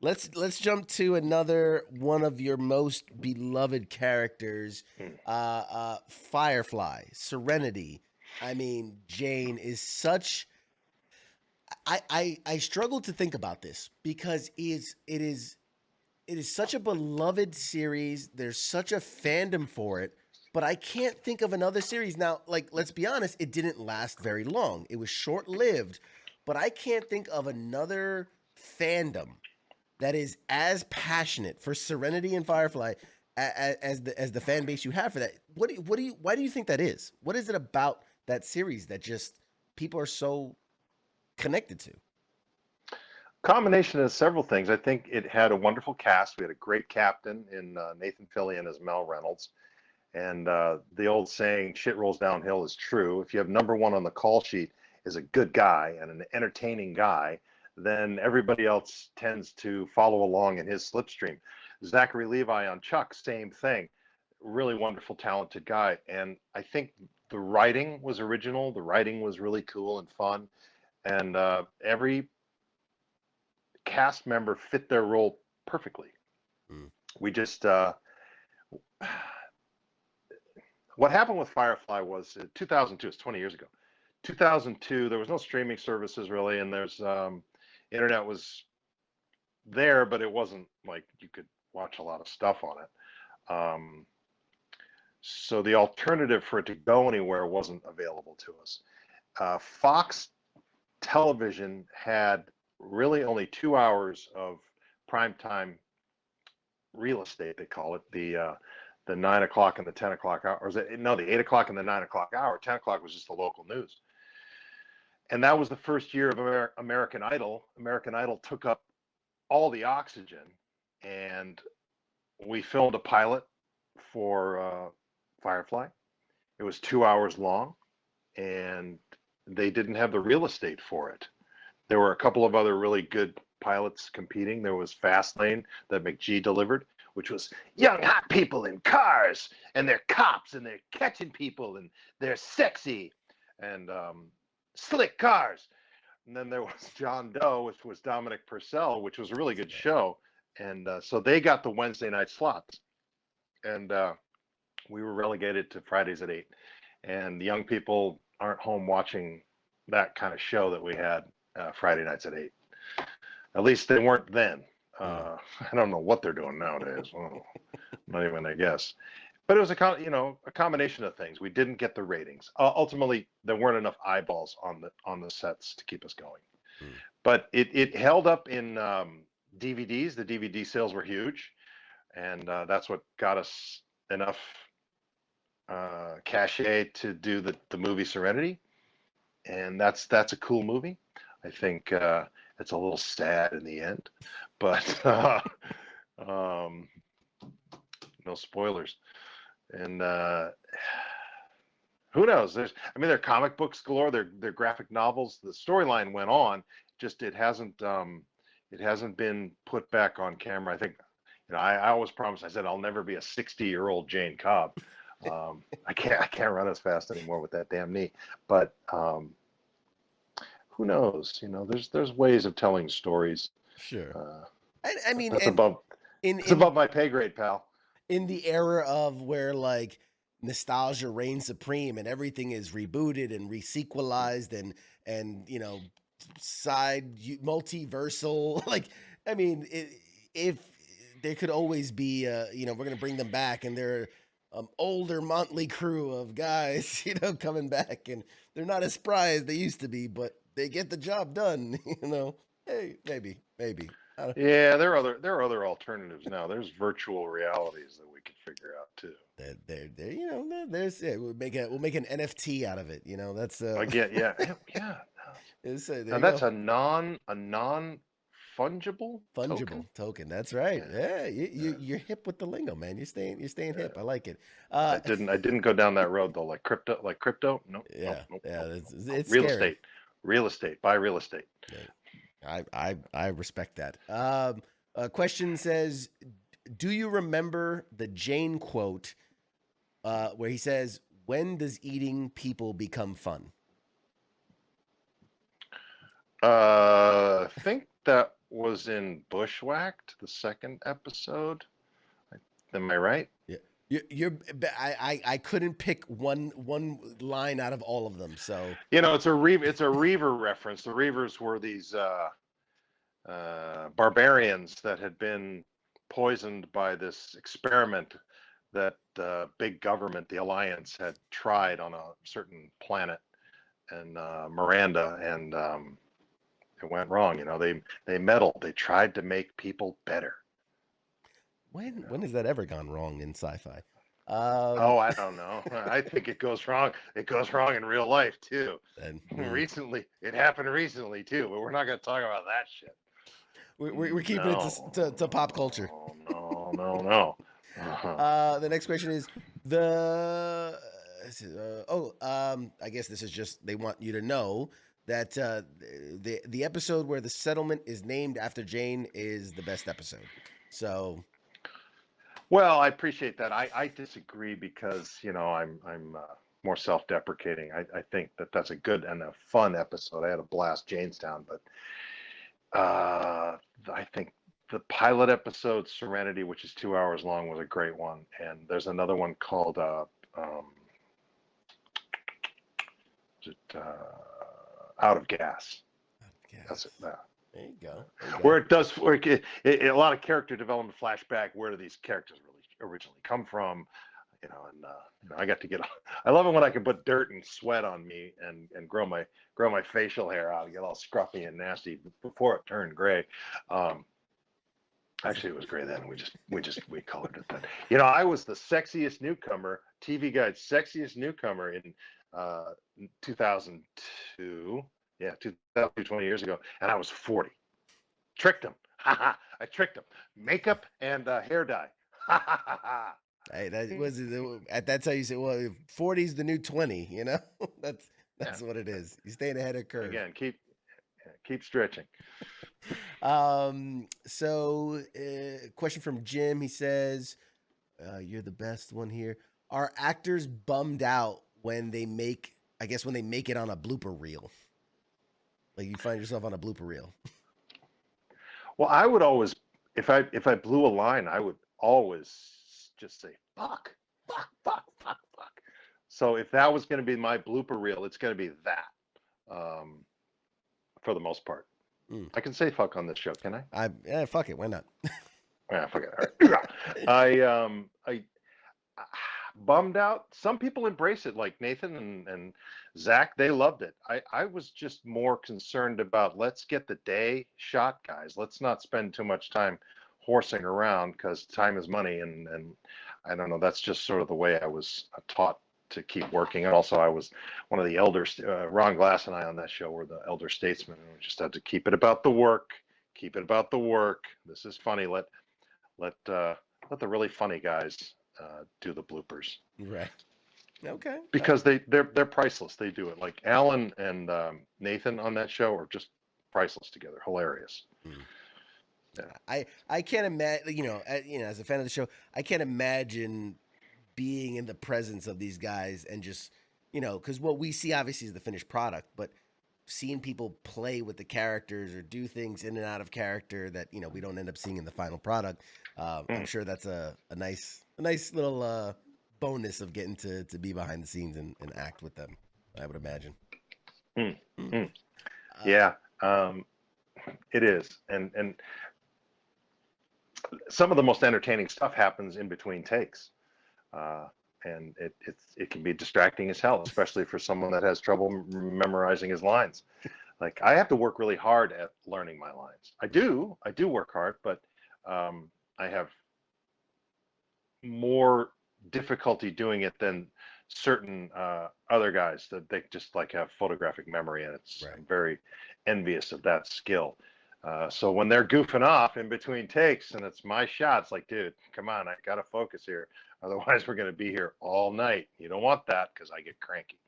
Let's jump to another one of your most beloved characters, Firefly, Serenity. I mean, Jane is such. I struggle to think about this because it is such a beloved series. There's such a fandom for it, but I can't think of another series now. Like, let's be honest, it didn't last very long. It was short-lived, but I can't think of another fandom that is as passionate for Serenity and Firefly as the fan base you have for that. Why do you think that is? What is it about that series that just people are so connected to? Combination of several things. I think it had a wonderful cast. We had a great captain in Nathan Fillion as Mel Reynolds. And the old saying, shit rolls downhill, is true. If you have number one on the call sheet is a good guy and an entertaining guy, then everybody else tends to follow along in his slipstream. Zachary Levi on Chuck, same thing. Really wonderful, talented guy. And I think the writing was original. The writing was really cool and fun. And every cast member fit their role perfectly. We just what happened with Firefly was 2002. It's 20 years ago. 2002. There was no streaming services really, and there's internet was there, but it wasn't like you could watch a lot of stuff on it. So the alternative for it to go anywhere wasn't available to us. Fox Television had really only 2 hours of primetime real estate, they call it, the 9 o'clock and the 10 o'clock hour, or the 8 o'clock and the 9 o'clock hour. 10 o'clock was just the local news. And that was the first year of American Idol. American Idol took up all the oxygen, and we filmed a pilot for Firefly. It was 2 hours long, and they didn't have the real estate for it. There were a couple of other really good pilots competing. There was Fastlane that McGee delivered, which was young hot people in cars, and they're cops, and they're catching people, and they're sexy, and slick cars. and then there was John Doe, which was Dominic Purcell, which was a really good show. And so they got the Wednesday night slots, and we were relegated to Fridays at 8. And the young people aren't home watching that kind of show that we had Friday nights at 8. At least they weren't then. I don't know what they're doing nowadays. Well, not even, I guess. But it was a combination of things. We didn't get the ratings. Ultimately, there weren't enough eyeballs on the sets to keep us going. But it held up in DVDs. The DVD sales were huge, and that's what got us enough cachet to do the movie Serenity. And that's a cool movie. I think it's a little sad in the end, but no spoilers. And who knows? There are comic books galore. They're graphic novels. The storyline went on. Just it hasn't been put back on camera. I think I always promised. I said I'll never be a 60-year-old Jane Cobb. I can't run as fast anymore with that damn knee. But who knows? There's ways of telling stories. Sure. I mean, that's above my pay grade, pal. In the era of where like nostalgia reigns supreme and everything is rebooted and resequelized and side multiversal, like, I mean, if there could always be we're gonna bring them back, and they're older motley crew of guys coming back, and they're not as spry as they used to be, but they get the job done. Hey, maybe. Yeah, there are other alternatives now. There's virtual realities that we could figure out too. There's we'll make an NFT out of it. That's yeah. Now that's a non fungible token. That's right. Yeah, you're hip with the lingo, man. You're staying hip. I like it. I didn't go down that road though. Like crypto. Nope. Yeah, nope. It's real scary. estate. Buy real estate. Yeah. I respect that. A question says, do you remember the Jane quote where he says, "When does eating people become fun?" I think that was in Bushwhacked, the second episode. Am I right? Yeah. I couldn't pick one line out of all of them. So it's a Reaver reference. The Reavers were these barbarians that had been poisoned by this experiment that the big government, the Alliance, had tried on a certain planet, and Miranda, and it went wrong. They meddled. They tried to make people better. When has that ever gone wrong in sci-fi? I don't know. I think it goes wrong. It goes wrong in real life too. It happened recently too, but we're not going to talk about that shit. We're keeping it to pop culture. No. The next question is I guess this is just, they want you to know that the episode where the settlement is named after Jane is the best episode. So, well, I appreciate that. I disagree because I'm more self-deprecating. I think that's a good and a fun episode. I had a blast, Janestown, but I think the pilot episode, Serenity, which is 2 hours long, was a great one. And there's another one called Out of Gas. That's it. There you go. Where it does, a lot of character development, flashback. Where do these characters really originally come from? I got to I love it when I can put dirt and sweat on me and grow my facial hair out and get all scruffy and nasty before it turned gray. Actually, it was gray then. We colored it then. I was the sexiest newcomer, TV Guide's sexiest newcomer in 2002. Yeah, 2020 years ago, and I was 40. Tricked him. I tricked him. Makeup and hair dye. Hey, that's how you say. Well, 40 is the new 20. That's what it is. You're staying ahead of curve. Again, keep stretching. So, question from Jim. He says, "You're the best one here. Are actors bummed out when they make it on a blooper reel?" Like you find yourself on a blooper reel. Well, I would always, if I blew a line, I would always just say fuck, fuck, fuck, fuck, fuck. So if that was going to be my blooper reel, it's going to be that, um, for the most part. Mm. I can say fuck on this show, can I? Yeah, fuck it. Why not? Yeah, fuck it. All right. I bummed out. Some people embrace it, like Nathan and Zach. They loved it. I was just more concerned about let's get the day shot, guys. Let's not spend too much time horsing around because time is money, and I don't know. That's just sort of the way I was taught to keep working. And also, I was one of the elders. Ron Glass and I on that show were the elder statesmen, and we just had to keep it about the work. Keep it about the work. This is funny. Let the really funny guys do the bloopers. Right. Okay. Because they're priceless. They do it. Like Alan and Nathan on that show are just priceless together. Hilarious. Mm. Yeah. I can't imagine. As a fan of the show, I can't imagine being in the presence of these guys and just because what we see obviously is the finished product, but seeing people play with the characters or do things in and out of character that we don't end up seeing in the final product. I'm sure that's a nice little bonus of getting to be behind the scenes and act with them, I would imagine. Yeah, it is, and some of the most entertaining stuff happens in between takes, and it can be distracting as hell, especially for someone that has trouble memorizing his lines. Like I have to work really hard at learning my lines. I do work hard, but I have more difficulty doing it than certain other guys that they just like have photographic memory, and it's Right. I'm very envious of that skill. So when they're goofing off in between takes and it's my shots, like, dude, come on, I gotta focus here. Otherwise, we're gonna be here all night. You don't want that because I get cranky.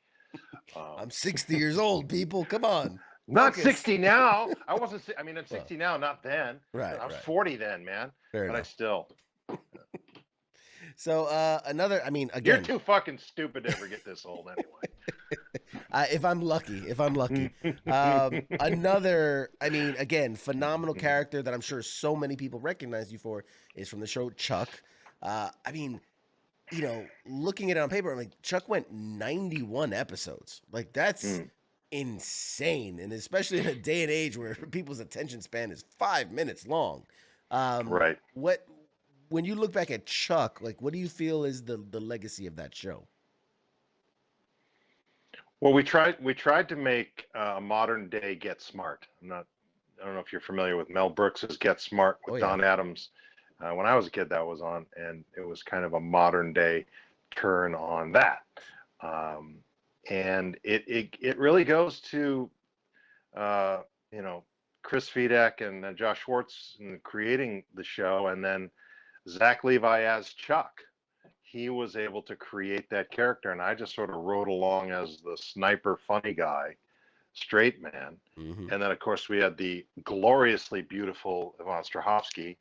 I'm 60 years old, people. Come on. Not Focus. 60 now. I wasn't. I mean, I'm 60 now, not then. Right. I was right. 40 then, man. Fair but enough. I still. So another, again, You're too fucking stupid to ever get this old anyway. if I'm lucky, another, again, phenomenal character that I'm sure so many people recognize you for is from the show Chuck. Looking at it on paper, I'm like, Chuck went 91 episodes. Like that's insane, and especially in a day and age where people's attention span is 5 minutes long. Right. When you look back at Chuck, like, what do you feel is the legacy of that show? Well, we tried to make a modern day Get Smart. I don't know if you're familiar with Mel Brooks's Get Smart with Don Adams. When I was a kid, that was on, and it was kind of a modern day turn on that. And it really goes to Chris Fedak and Josh Schwartz in creating the show, and then Zach Levi as Chuck. He was able to create that character, and I just sort of rode along as the sniper funny guy, straight man. Mm-hmm. And then, of course, we had the gloriously beautiful Yvonne Strahovski.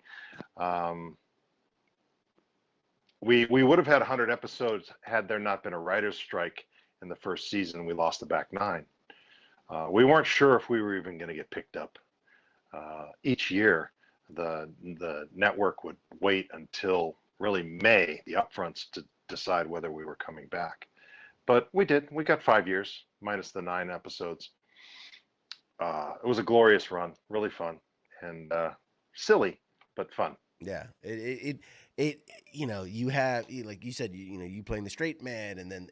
We would have had 100 episodes had there not been a writer's strike in the first season. We lost the back 9. We weren't sure if we were even going to get picked up. Each year, the network would wait until really May, the upfronts, to decide whether we were coming back. But we did. We got 5 years minus the 9 episodes. It was a glorious run, really fun, and silly but fun. Yeah, it you have, like you said, you playing the straight man, and then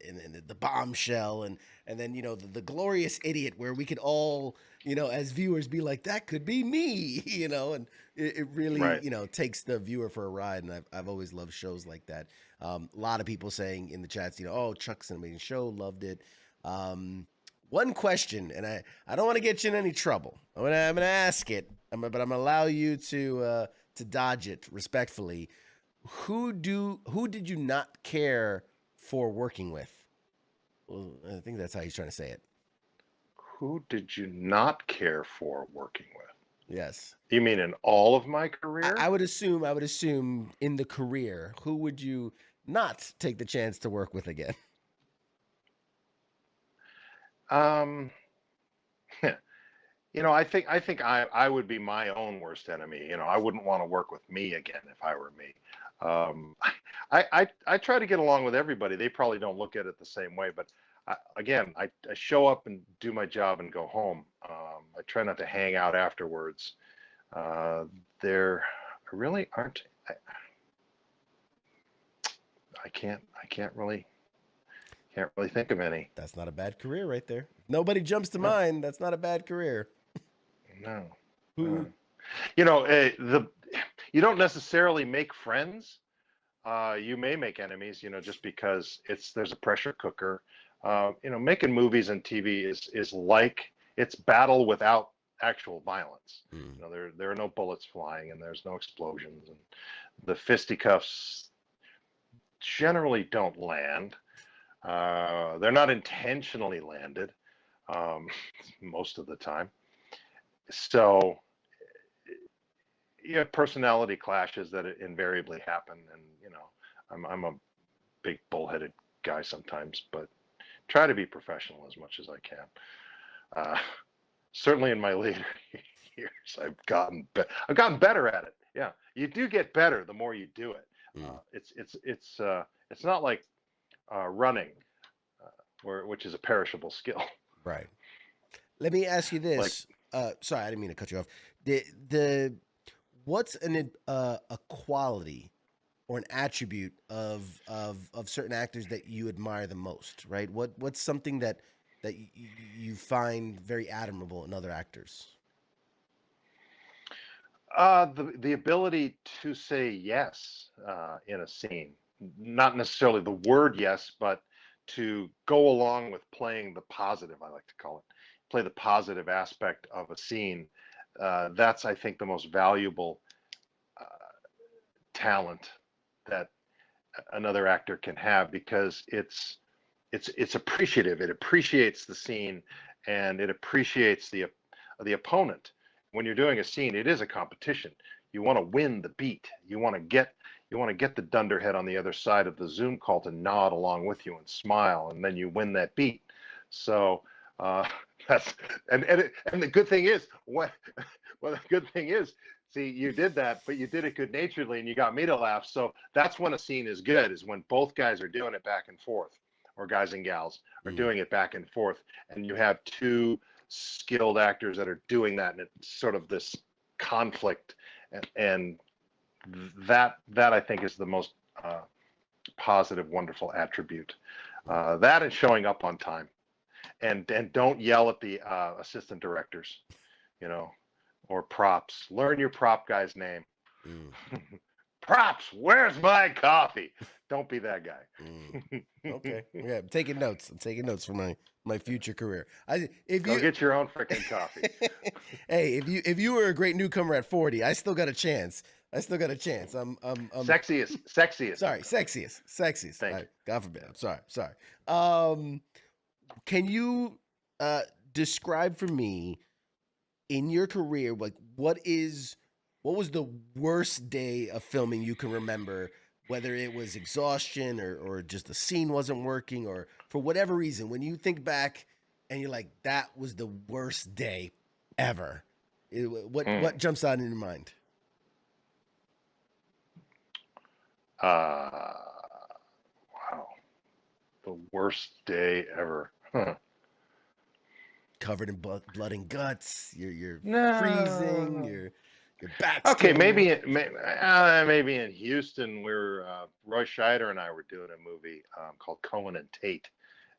the bombshell, and then the glorious idiot, where we could all as viewers be like, that could be me, and it really Right. takes the viewer for a ride, and I've always loved shows like that. A lot of people saying in the chats, oh, Chuck's an amazing show, loved it. One question, and I don't want to get you in any trouble. I'm gonna ask it, but I'm gonna allow you to dodge it respectfully. Who did you not care for working with? Well, I think that's how he's trying to say it. Who did you not care for working with? Yes. You mean in all of my career? I would assume in the career, who would you not take the chance to work with again? I would be my own worst enemy. I wouldn't want to work with me again if I were me. Um, I try to get along with everybody. They probably don't look at it the same way, but I show up and do my job and go home. I try not to hang out afterwards. Uh, there really aren't. I can't really think of any. That's not a bad career right there. Nobody jumps to No, mind. That's not a bad career. no. Uh, Who? the you don't necessarily make friends. You may make enemies, just because there's a pressure cooker. Making movies and TV is like it's battle without actual violence. Mm, There are no bullets flying and there's no explosions, and the fisticuffs generally don't land. They're not intentionally landed um, most of the time. So personality clashes that invariably happen, and I'm a big bullheaded guy sometimes, but try to be professional as much as I can. Uh, Certainly in my later years, I've gotten better at it. Yeah, you do get better the more you do it. mm, It's not like running, which is a perishable skill. right. Let me ask you Like, this. Sorry, I didn't mean to cut you off. The what's a quality or an attribute of certain actors that you admire the most, right? What's something that you find very admirable in other actors? the ability to say yes in a scene, not necessarily the word yes, but to go along with playing the positive. I like to call it play the positive aspect of a scene. That's, I think, the most valuable uh, talent that another actor can have, because it's appreciative. It appreciates the scene, and it appreciates the opponent. When you're doing a scene, it is a competition. You want to win the beat. You want to get the dunderhead on the other side of the Zoom call to nod along with you and smile, and then you win that beat. So uh, that's and the good thing is what well, the good thing is, see, you did that, but you did it good naturedly, and you got me to laugh. So that's when a scene is good, is when both guys are doing it back and forth, or guys and gals are Mm, doing it back and forth, and you have two skilled actors that are doing that, and it's sort of this conflict, and that I think is the most uh, positive, wonderful attribute. That and showing up on time, and don't yell at the assistant directors, you know, or props. Learn your prop guy's name. mm, Props, where's my coffee? Don't be that mm. guy. Okay. Yeah, I'm taking notes. I'm taking notes for my future career. I if Go you get your own freaking coffee. Hey, if you were a great newcomer at 40, I still got a chance. I still got a chance. Sexiest Sorry, newcomer. sexiest. Thank you. God forbid. I'm sorry. Um, can you uh describe for me in your career, like what was the worst day of filming you can remember, whether it was exhaustion or just the scene wasn't working or for whatever reason, when you think back and you're like, that was the worst day ever. Mm. What jumps out in your mind? Wow, the worst day ever. Huh. Covered in blood and guts. You're freezing. No. Your back's Okay, killing you. maybe in Houston, Roy Scheider and I were doing a movie called Cohen and Tate.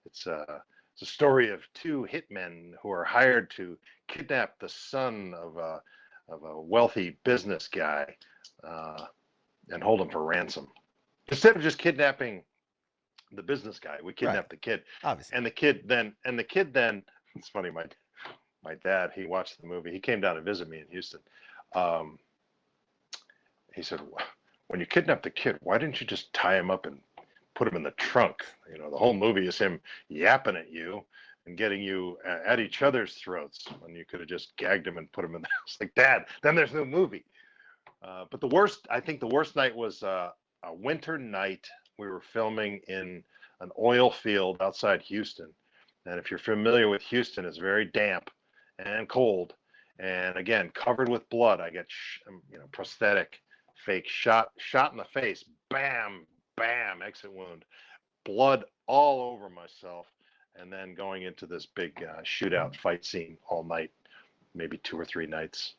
It's a story of two hitmen who are hired to kidnap the son of a wealthy business guy uh, and hold him for ransom. Instead of just kidnapping the business guy, we Right. kidnapped the kid, Obviously. and the kid then. It's funny. My dad, he watched the movie. He came down to visit me in Houston. Um, he said, when you kidnap the kid, why didn't you just tie him up and put him in the trunk? The whole movie is him yapping at you and getting you at each other's throats, when you could have just gagged him and put him in the house. Like, Dad, then there's no movie. But I think the worst night was a winter night. We were filming in an oil field outside Houston. And if you're familiar with Houston, it's very damp and cold. and again covered with blood. I get prosthetic, fake shot in the face, bam, bam, exit wound, blood all over myself, and then going into this big shootout fight scene all night, maybe 2 or 3 nights.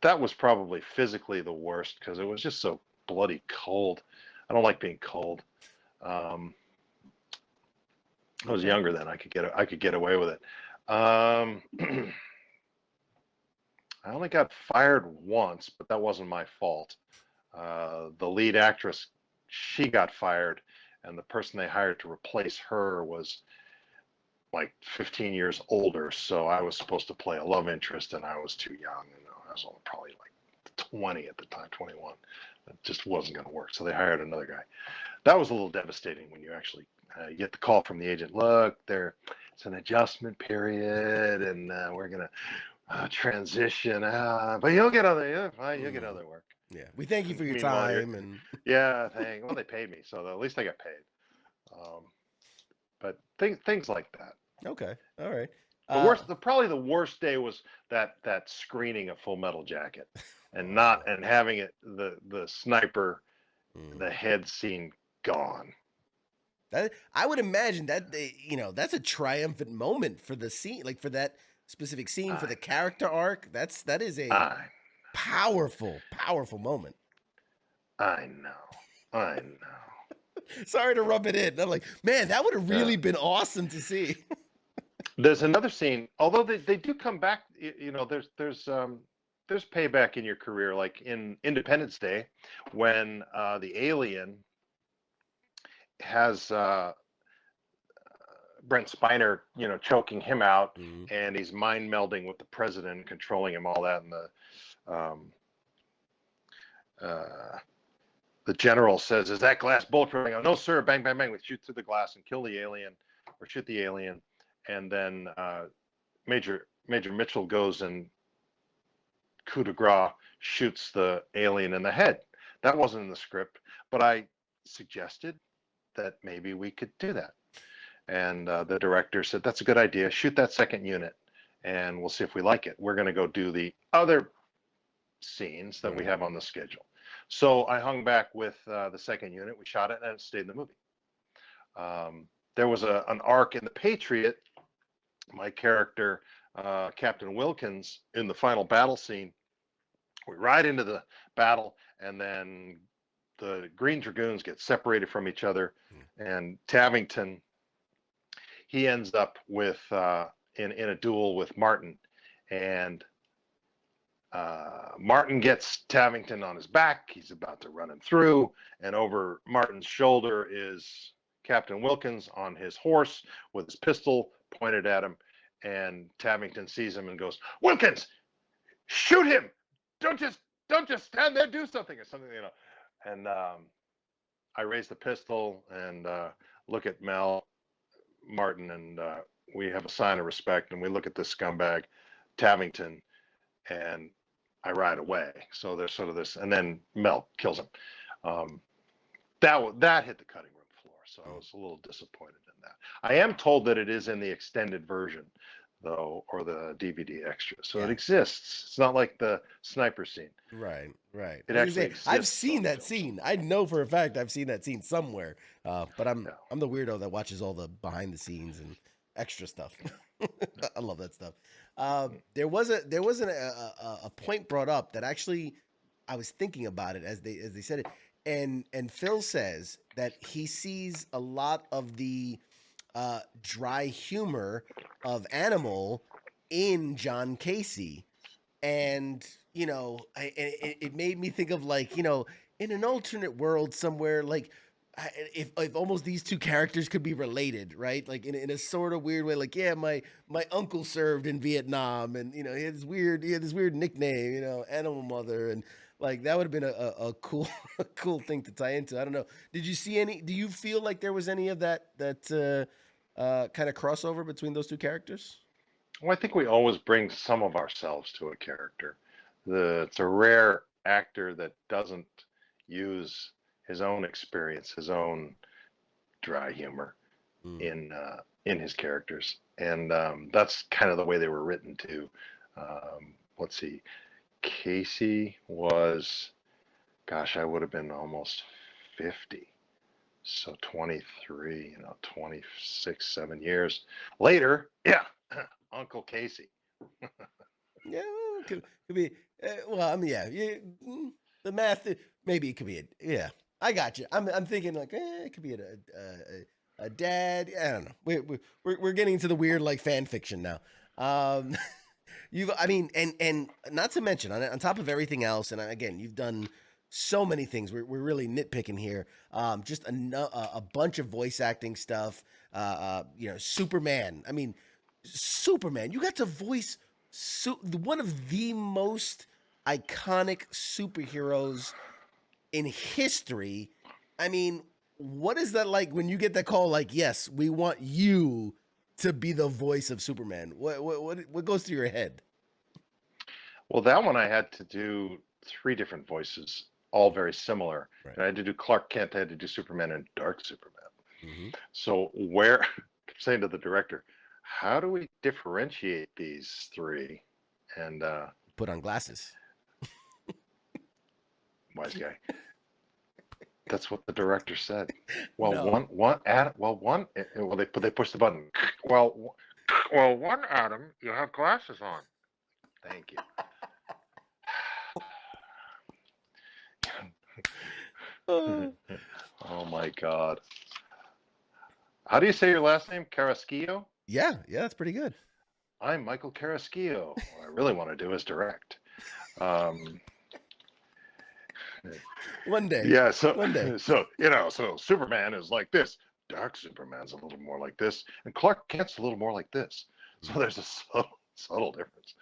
That was probably physically the worst because it was just so bloody cold. I don't like being cold. I was younger then. I could get away with it. I only got fired once, but that wasn't my fault. The lead actress, she got fired, and the person they hired to replace her was like 15 years older. So I was supposed to play a love interest, and I was too young. I was only probably like 20 at the time, 21. It just wasn't going to work. So they hired another guy. That was a little devastating when you actually get the call from the agent. Look, it's an adjustment period, and we're going to transition. But you'll get other work. Yeah, we thank you for your time. And yeah, well, they paid me, so at least I got paid. But things like that. Okay, all right. Probably the worst day was that screening of Full Metal Jacket, and having it the sniper, the head scene gone. That, I would imagine that that's a triumphant moment for the scene, like for that specific scene, for the character arc. That is a powerful moment. I know. Sorry to rub it in. I'm like, man, that would have really been awesome to see. There's another scene, although they do come back. There's payback in your career, like in Independence Day, when the alien has Brent Spiner, choking him out, and he's mind melding with the president, controlling him, all that, and the general says, "Is that glass bulletproof?" I go, "No, sir." Bang, bang, bang. We shoot through the glass and kill the alien, or shoot the alien, and then Major Mitchell goes and coup de grace shoots the alien in the head. That wasn't in the script, but I suggested that maybe we could do that. And the director said, "That's a good idea. Shoot that second unit, and we'll see if we like it. We're going to go do the other scenes that we have on the schedule." So I hung back with the second unit. We shot it, and it stayed in the movie. There was an arc in the Patriot. My character, Captain Wilkins, in the final battle scene, we ride into the battle, and then the Green Dragoons get separated from each other, and Tavington, he ends up with in a duel with Martin, and Martin gets Tavington on his back. He's about to run him through, and over Martin's shoulder is Captain Wilkins on his horse with his pistol pointed at him, and Tavington sees him and goes, "Wilkins, shoot him! Don't just stand there, do something," or something, And I raise the pistol and look at Martin, and we have a sign of respect, and we look at this scumbag, Tavington, and I ride away. So there's sort of this, and then Mel kills him. That hit the cutting room floor, so I was a little disappointed in that. I am told that it is in the extended version, though, or the DVD extra, so it exists. It's not like the sniper scene. Right. It actually exists. I've seen that scene. I know for a fact I've seen that scene somewhere. But I'm the weirdo that watches all the behind the scenes and extra stuff. I love that stuff. There was a point brought up that actually I was thinking about it as they said it, and Phil says that he sees a lot of the dry humor of Animal in John Casey, and it made me think of, like, in an alternate world somewhere, like if almost these two characters could be related, right? Like in a sort of weird way, like, yeah, my uncle served in Vietnam, and he had this weird nickname, Animal Mother, and like that would have been a cool thing to tie into. I don't know. Do you feel like there was any of that kind of crossover between those two characters? Well, I think we always bring some of ourselves to a character. It's a rare actor that doesn't use his own experience, his own dry humor in his characters, and that's kind of the way they were written too. Let's see, Casey was, gosh, I would have been almost 50. So 23, 26, 7 years later, yeah, Uncle Casey. Yeah, well, could be. Well, I mean, yeah, the math. Maybe it could be. Yeah, I got you. I'm thinking like, it could be a dad. I don't know. We're getting into the weird like fan fiction now. Um, I mean, and not to mention on top of everything else, and again, you've done so many things. We're really nitpicking here. Just a bunch of voice acting stuff. Superman. I mean, Superman. You got to voice one of the most iconic superheroes in history. I mean, what is that like when you get that call? Like, yes, we want you to be the voice of Superman. What goes through your head? Well, that one I had to do three different voices, all very similar. Right. And I had to do Clark Kent, I had to do Superman and Dark Superman. Mm-hmm. So where, I kept saying to the director, how do we differentiate these three? And Put on glasses. wise guy. That's what the director said. Well, No. they pushed the button. Well, one Adam, you have glasses on. Thank you. Oh my God. How do you say your last name? Carrasquillo? Yeah, that's pretty good. I'm Michael Carrasquillo. What I really want to do is direct. One day. Yeah, so One day. so Superman is like this. Dark Superman's a little more like this, and Clark Kent's a little more like this. So there's a subtle difference.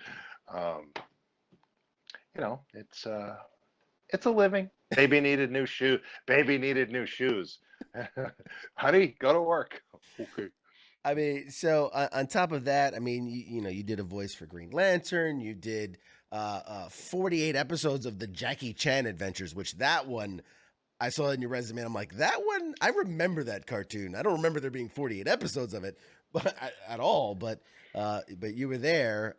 Um, it's a living. Baby needed new shoe. Baby needed new shoes. Honey, go to work. Okay. I mean, so on top of that, I mean, you did a voice for Green Lantern. You did 48 episodes of the Jackie Chan Adventures, which that one I saw in your resume. And I'm like, that one, I remember that cartoon. I don't remember there being 48 episodes of it, but at all. But you were there.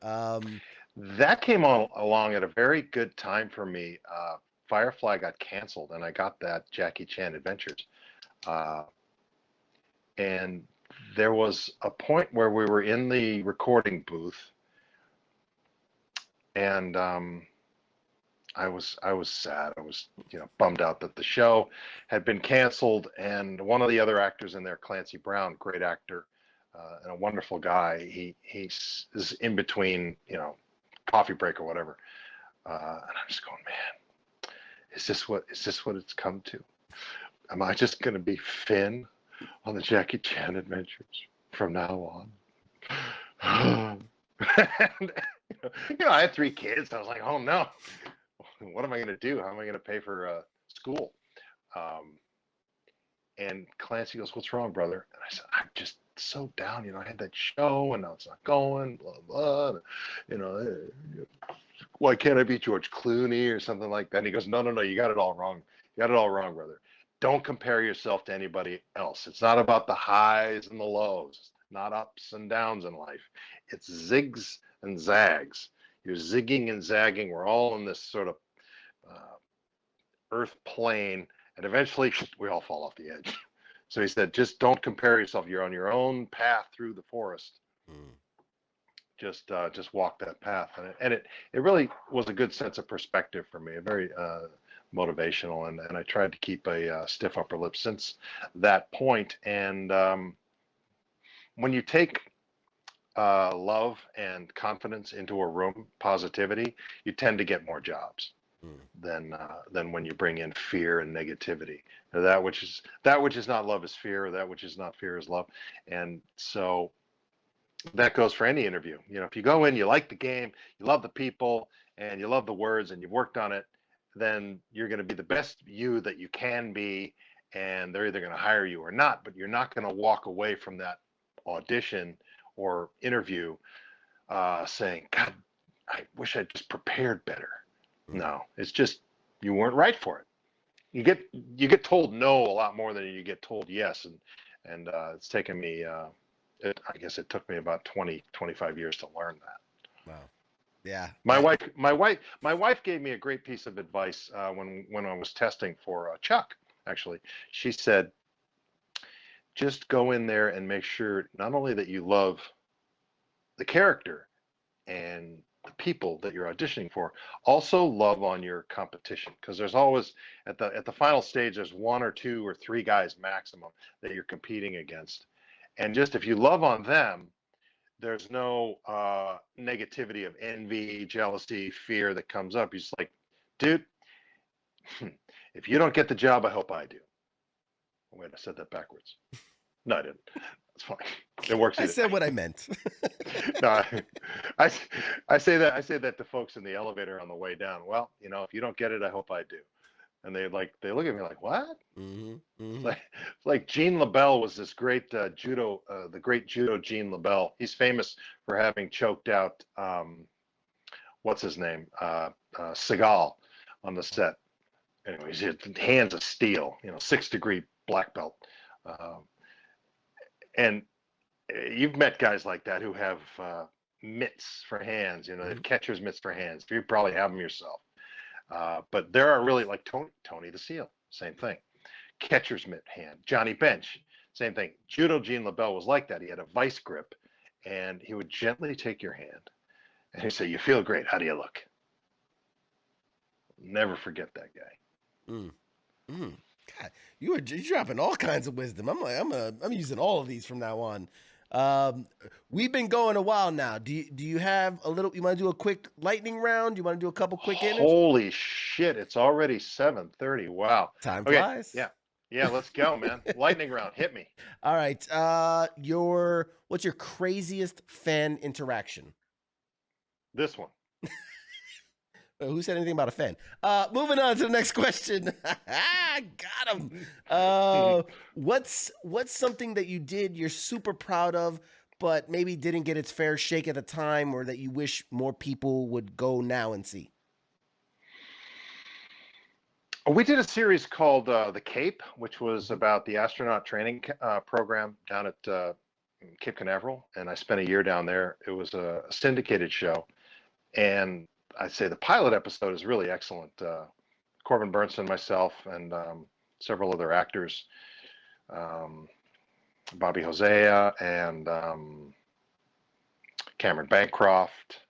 That came on along at a very good time for me. Firefly got canceled, and I got that Jackie Chan Adventures. And there was a point where we were in the recording booth, and I was sad. I was bummed out that the show had been canceled, and one of the other actors in there, Clancy Brown, great actor and a wonderful guy. He's in between coffee break or whatever, and I'm just going, man, is this what it's come to? Am I just going to be Finn on the Jackie Chan Adventures from now on? And, I had 3 kids. I was like, oh no, what am I going to do? How am I going to pay for school? And Clancy goes, what's wrong, brother? And I said, I'm just so down. I had that show and now it's not going, blah, blah. Why can't I be George Clooney or something like that? And he goes, no, you got it all wrong. You got it all wrong, brother. Don't compare yourself to anybody else. It's not about the highs and the lows, not ups and downs in life. It's zigs and zags. You're zigging and zagging. We're all in this sort of earth plane, and eventually we all fall off the edge. So he said, just don't compare yourself. You're on your own path through the forest. Just walk that path. And it really was a good sense of perspective for me, a very motivational, and I tried to keep a stiff upper lip since that point. And when you take love and confidence into a room, positivity, you tend to get more jobs than when you bring in fear and negativity. That which is not love is fear, or that which is not fear is love. And so that goes for any interview. If you go in, you like the game, you love the people, and you love the words, and you've worked on it, then you're going to be the best you that you can be, and they're either going to hire you or not. But you're not going to walk away from that audition or interview saying, God, I wish I'd just prepared better. No, it's just you weren't right for it. You get told no a lot more than you get told yes, and it's taken me I guess it took me about 25 years to learn that. Wow. Yeah. My wife gave me a great piece of advice when I was testing for Chuck. Actually, she said, just go in there and make sure not only that you love the character and the people that you're auditioning for, also love on your competition, because there's always at the final stage there's one or two or three guys maximum that you're competing against, and just if you love on them, there's no negativity of envy, jealousy, fear that comes up. You're just like, dude, if you don't get the job, I hope I do. Wait, I said that backwards. No, I didn't. That's fine. It works I either said way. what I meant. No, I, I say that to folks in the elevator on the way down. Well, if you don't get it, I hope I do. And they look at me like, what? Hmm. It's Hmm. like Gene LaBelle was this great the great judo Gene LaBelle. He's famous for having choked out what's his name, Seagal on the set. Anyways, his hands of steel, 6-degree black belt. Um, and you've met guys like that who have mitts for hands. They have catcher's mitts for hands. You probably have them yourself. But there are really like Tony the Seal, same thing. Catcher's mitt hand. Johnny Bench, same thing. Judo Gene LaBelle was like that. He had a vice grip, and he would gently take your hand, and he'd say, "You feel great. How do you look?" Never forget that guy. Mm. Mm. God, you're dropping all kinds of wisdom. I'm using all of these from now on. We've been going a while now. Do you have a little? You want to do a quick lightning round? You want to do a couple quick innings? Holy shit! It's already 7:30. Wow. Time Okay. flies. Yeah. Yeah. Let's go, man. Lightning round. Hit me. All right. What's your craziest fan interaction? This one. Who said anything about a fan? Moving on to the next question. Got him. What's something that you did you're super proud of, but maybe didn't get its fair shake at the time, or that you wish more people would go now and see? We did a series called The Cape, which was about the astronaut training program down at Cape Canaveral, and I spent a year down there. It was a syndicated show, and I'd say the pilot episode is really excellent. Corbin Burnson, myself, and several other actors, um, Bobby Hosea and Cameron Bancroft,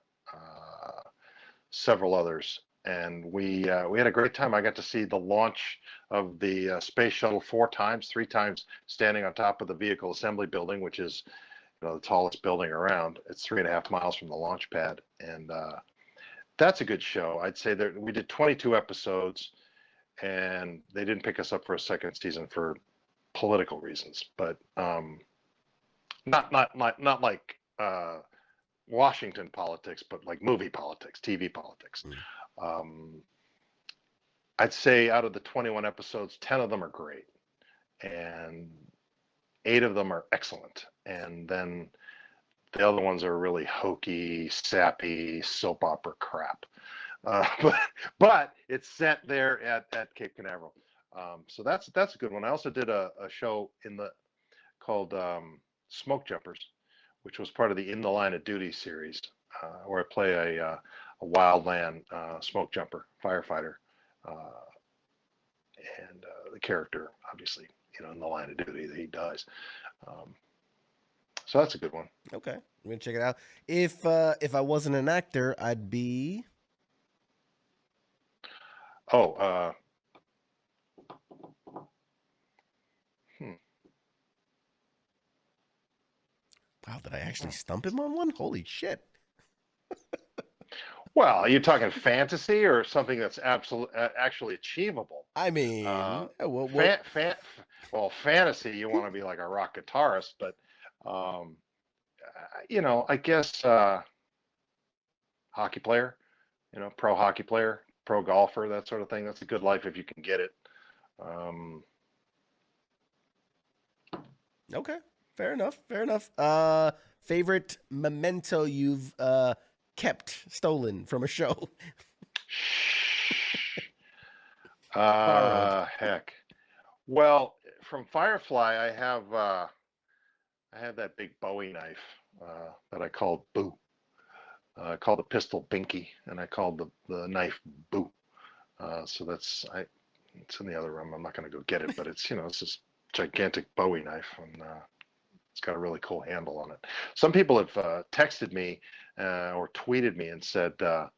several others, and we had a great time. I got to see the launch of the space shuttle 4 times, 3 times standing on top of the vehicle assembly building, which is the tallest building around. It's 3.5 miles from the launch pad, and that's a good show. I'd say that we did 22 episodes, and they didn't pick us up for a second season for political reasons, but not like Washington politics, but like movie politics, TV politics. Mm. Um, I'd say out of the 21 episodes, 10 of them are great, and 8 of them are excellent, and then the other ones are really hokey, sappy soap opera crap. But it's set there at Cape Canaveral. So that's a good one. I also did a show called Smoke Jumpers, which was part of the In the Line of Duty series, where I play a wildland smoke jumper firefighter, and the character, obviously, in the line of duty, that he dies. So that's a good one. Okay, I'm gonna check it out. If I wasn't an actor, I'd be. Oh, Wow, did I actually stump him on one? Holy shit! well, are you talking fantasy or something that's actually achievable? I Uh, mean, fan, fan, well, fantasy, you want to be like a rock guitarist, but um, I guess hockey player, pro hockey player, pro golfer, that sort of thing. That's a good life if you can get it. Um, Okay, fair enough. Fair enough. Favorite memento you've stolen from a show? Borrowed. heck. Well, from Firefly, I have that big Bowie knife that I called Boo. I call the pistol Binky, and I called the knife Boo. So it's in the other room. I'm not going to go get it, but it's it's this gigantic Bowie knife, and it's got a really cool handle on it. Some people have texted me or tweeted me and said, "Oh,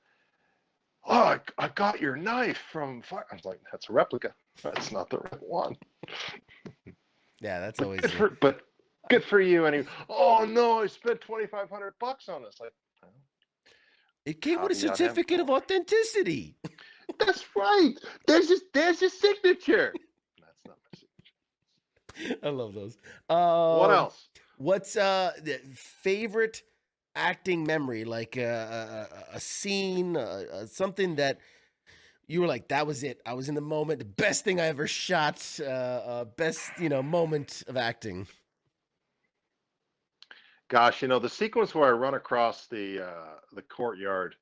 I got your knife from Fire." I was like, "That's a replica. That's not the right one." Yeah, that's But always but good for you. And he, "Oh no, I spent $2,500 on this." Like, well, it came with a copy on him. certificate of authenticity. That's right. There's your signature. That's not my signature. I love those. What else? What's the favorite acting memory? Like a scene, something that you were like, that was it. I was in the moment. The best thing I ever shot. Best moment of acting. Gosh, the sequence where I run across the courtyard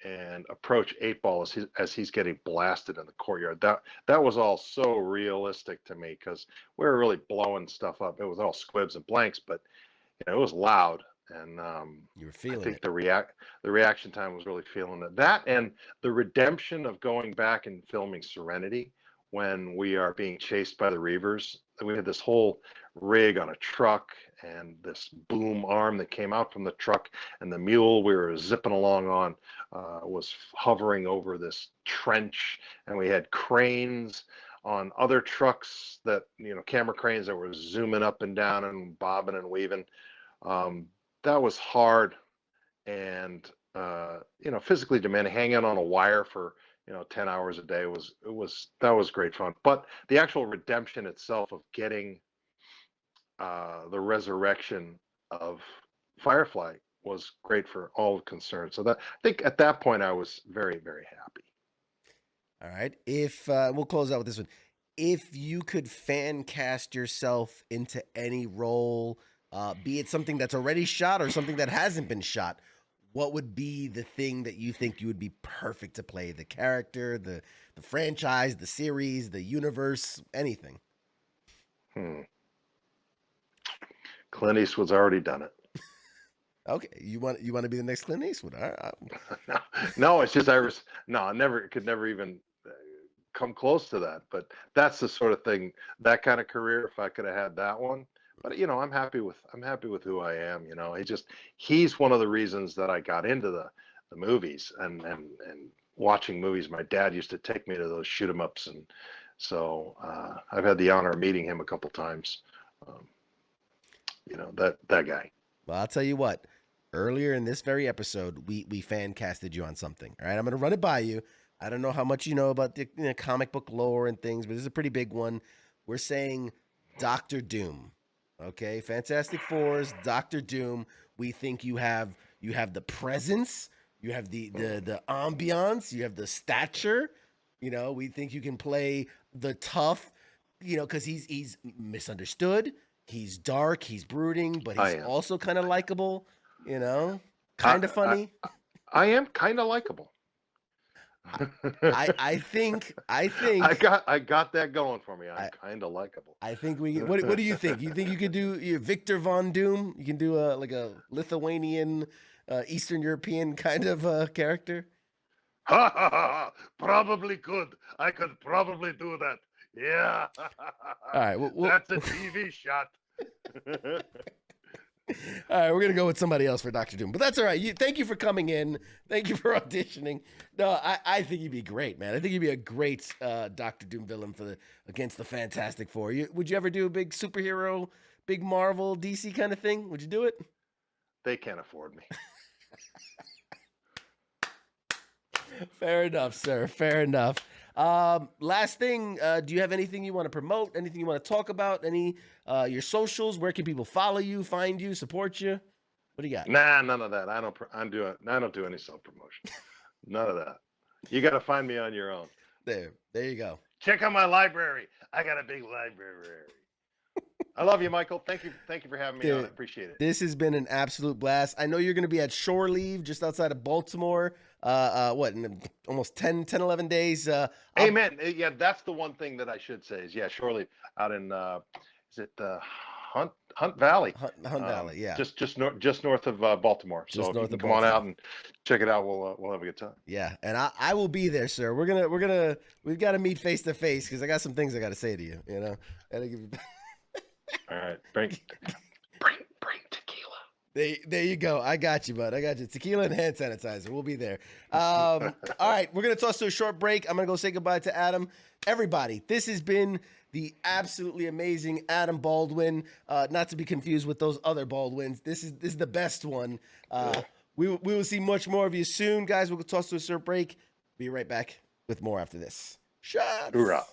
and approach 8 Ball as he's getting blasted in the courtyard. That was all so realistic to me because we were really blowing stuff up. It was all squibs and blanks, but it was loud, and You were I feeling think it. the reaction time was really feeling it. That and the redemption of going back and filming Serenity when we are being chased by the Reavers. We had this whole rig on a truck and this boom arm that came out from the truck, and the mule we were zipping along on was hovering over this trench, and we had cranes on other trucks that camera cranes that were zooming up and down and bobbing and weaving. That was hard and physically demanding. Hanging on a wire for 10 hours a day that was great fun. But the actual redemption itself of getting the resurrection of Firefly was great for all concerned. So that I think at that point I was very, very happy. All right. If we'll close out with this one. If you could fan cast yourself into any role, be it something that's already shot or something that hasn't been shot, what would be the thing that you think you would be perfect to play? The character, the franchise, the series, the universe, anything. Clint Eastwood's already done it. Okay, you want to be the next Clint Eastwood? All right. No, it's just I could never even come close to that. But that's the sort of thing, that kind of career. If I could have had that one, but I'm happy with who I am. He's one of the reasons that I got into the movies and watching movies. My dad used to take me to those shoot 'em ups, and so I've had the honor of meeting him a couple times. That guy. Well, I'll tell you what. Earlier in this very episode, we fan casted you on something. All right, I'm going to run it by you. I don't know how much you know about the comic book lore and things, but this is a pretty big one. We're saying Doctor Doom. Okay, Fantastic Four's Doctor Doom. We think you have the presence, you have the ambiance, you have the stature. We think you can play the tough. Because he's misunderstood. He's dark. He's brooding, but he's also kind of likable. Kind of funny. I am kind of likable. I think I got that going for me. I'm kind of likable. I think what do you think? You think you could do Victor Von Doom? You can do like a Lithuanian, Eastern European kind of character? Probably could. I could probably do that. Yeah. All right. That's a TV shot. All right, we're gonna go with somebody else for Doctor Doom, but that's all right. Thank you for coming in. Thank you for auditioning. No, I think you'd be great, man. I think you'd be a great Doctor Doom villain against the Fantastic Four. Would you ever do a big superhero, big Marvel, DC kind of thing? Would you do it? They can't afford me. Fair enough, sir. Fair enough. Last thing, do you have anything you want to promote? Anything you want to talk about? Any your socials? Where can people follow you, find you, support you? What do you got? Nah, none of that. I don't do any self promotion. None of that. You got to find me on your own. There you go. Check out my library. I got a big library. I love you, Michael. Thank you for having me on. I appreciate it. This has been an absolute blast. I know you're going to be at Shore Leave just outside of Baltimore. In almost 10, 11 days. Hey, man. Yeah, that's the one thing that I should say is, Shore Leave out in, is it Hunt Valley. Hunt Valley, yeah. Just north of Baltimore. So Just if you north can of come on Baltimore. out and check it out, we'll have a good time. Yeah, and I will be there, sir. We've got to meet face to face because I got some things I got to say to you. You know, gotta give you. All right, bring tequila. There you go. I got you, bud. I got you. Tequila and hand sanitizer. We'll be there. All right, we're gonna toss to a short break. I'm gonna go say goodbye to Adam. Everybody, this has been the absolutely amazing Adam Baldwin. Not to be confused with those other Baldwins. This is the best one. We will see much more of you soon, guys. We'll toss to a short break. Be right back with more after this. Shots. Hoorah.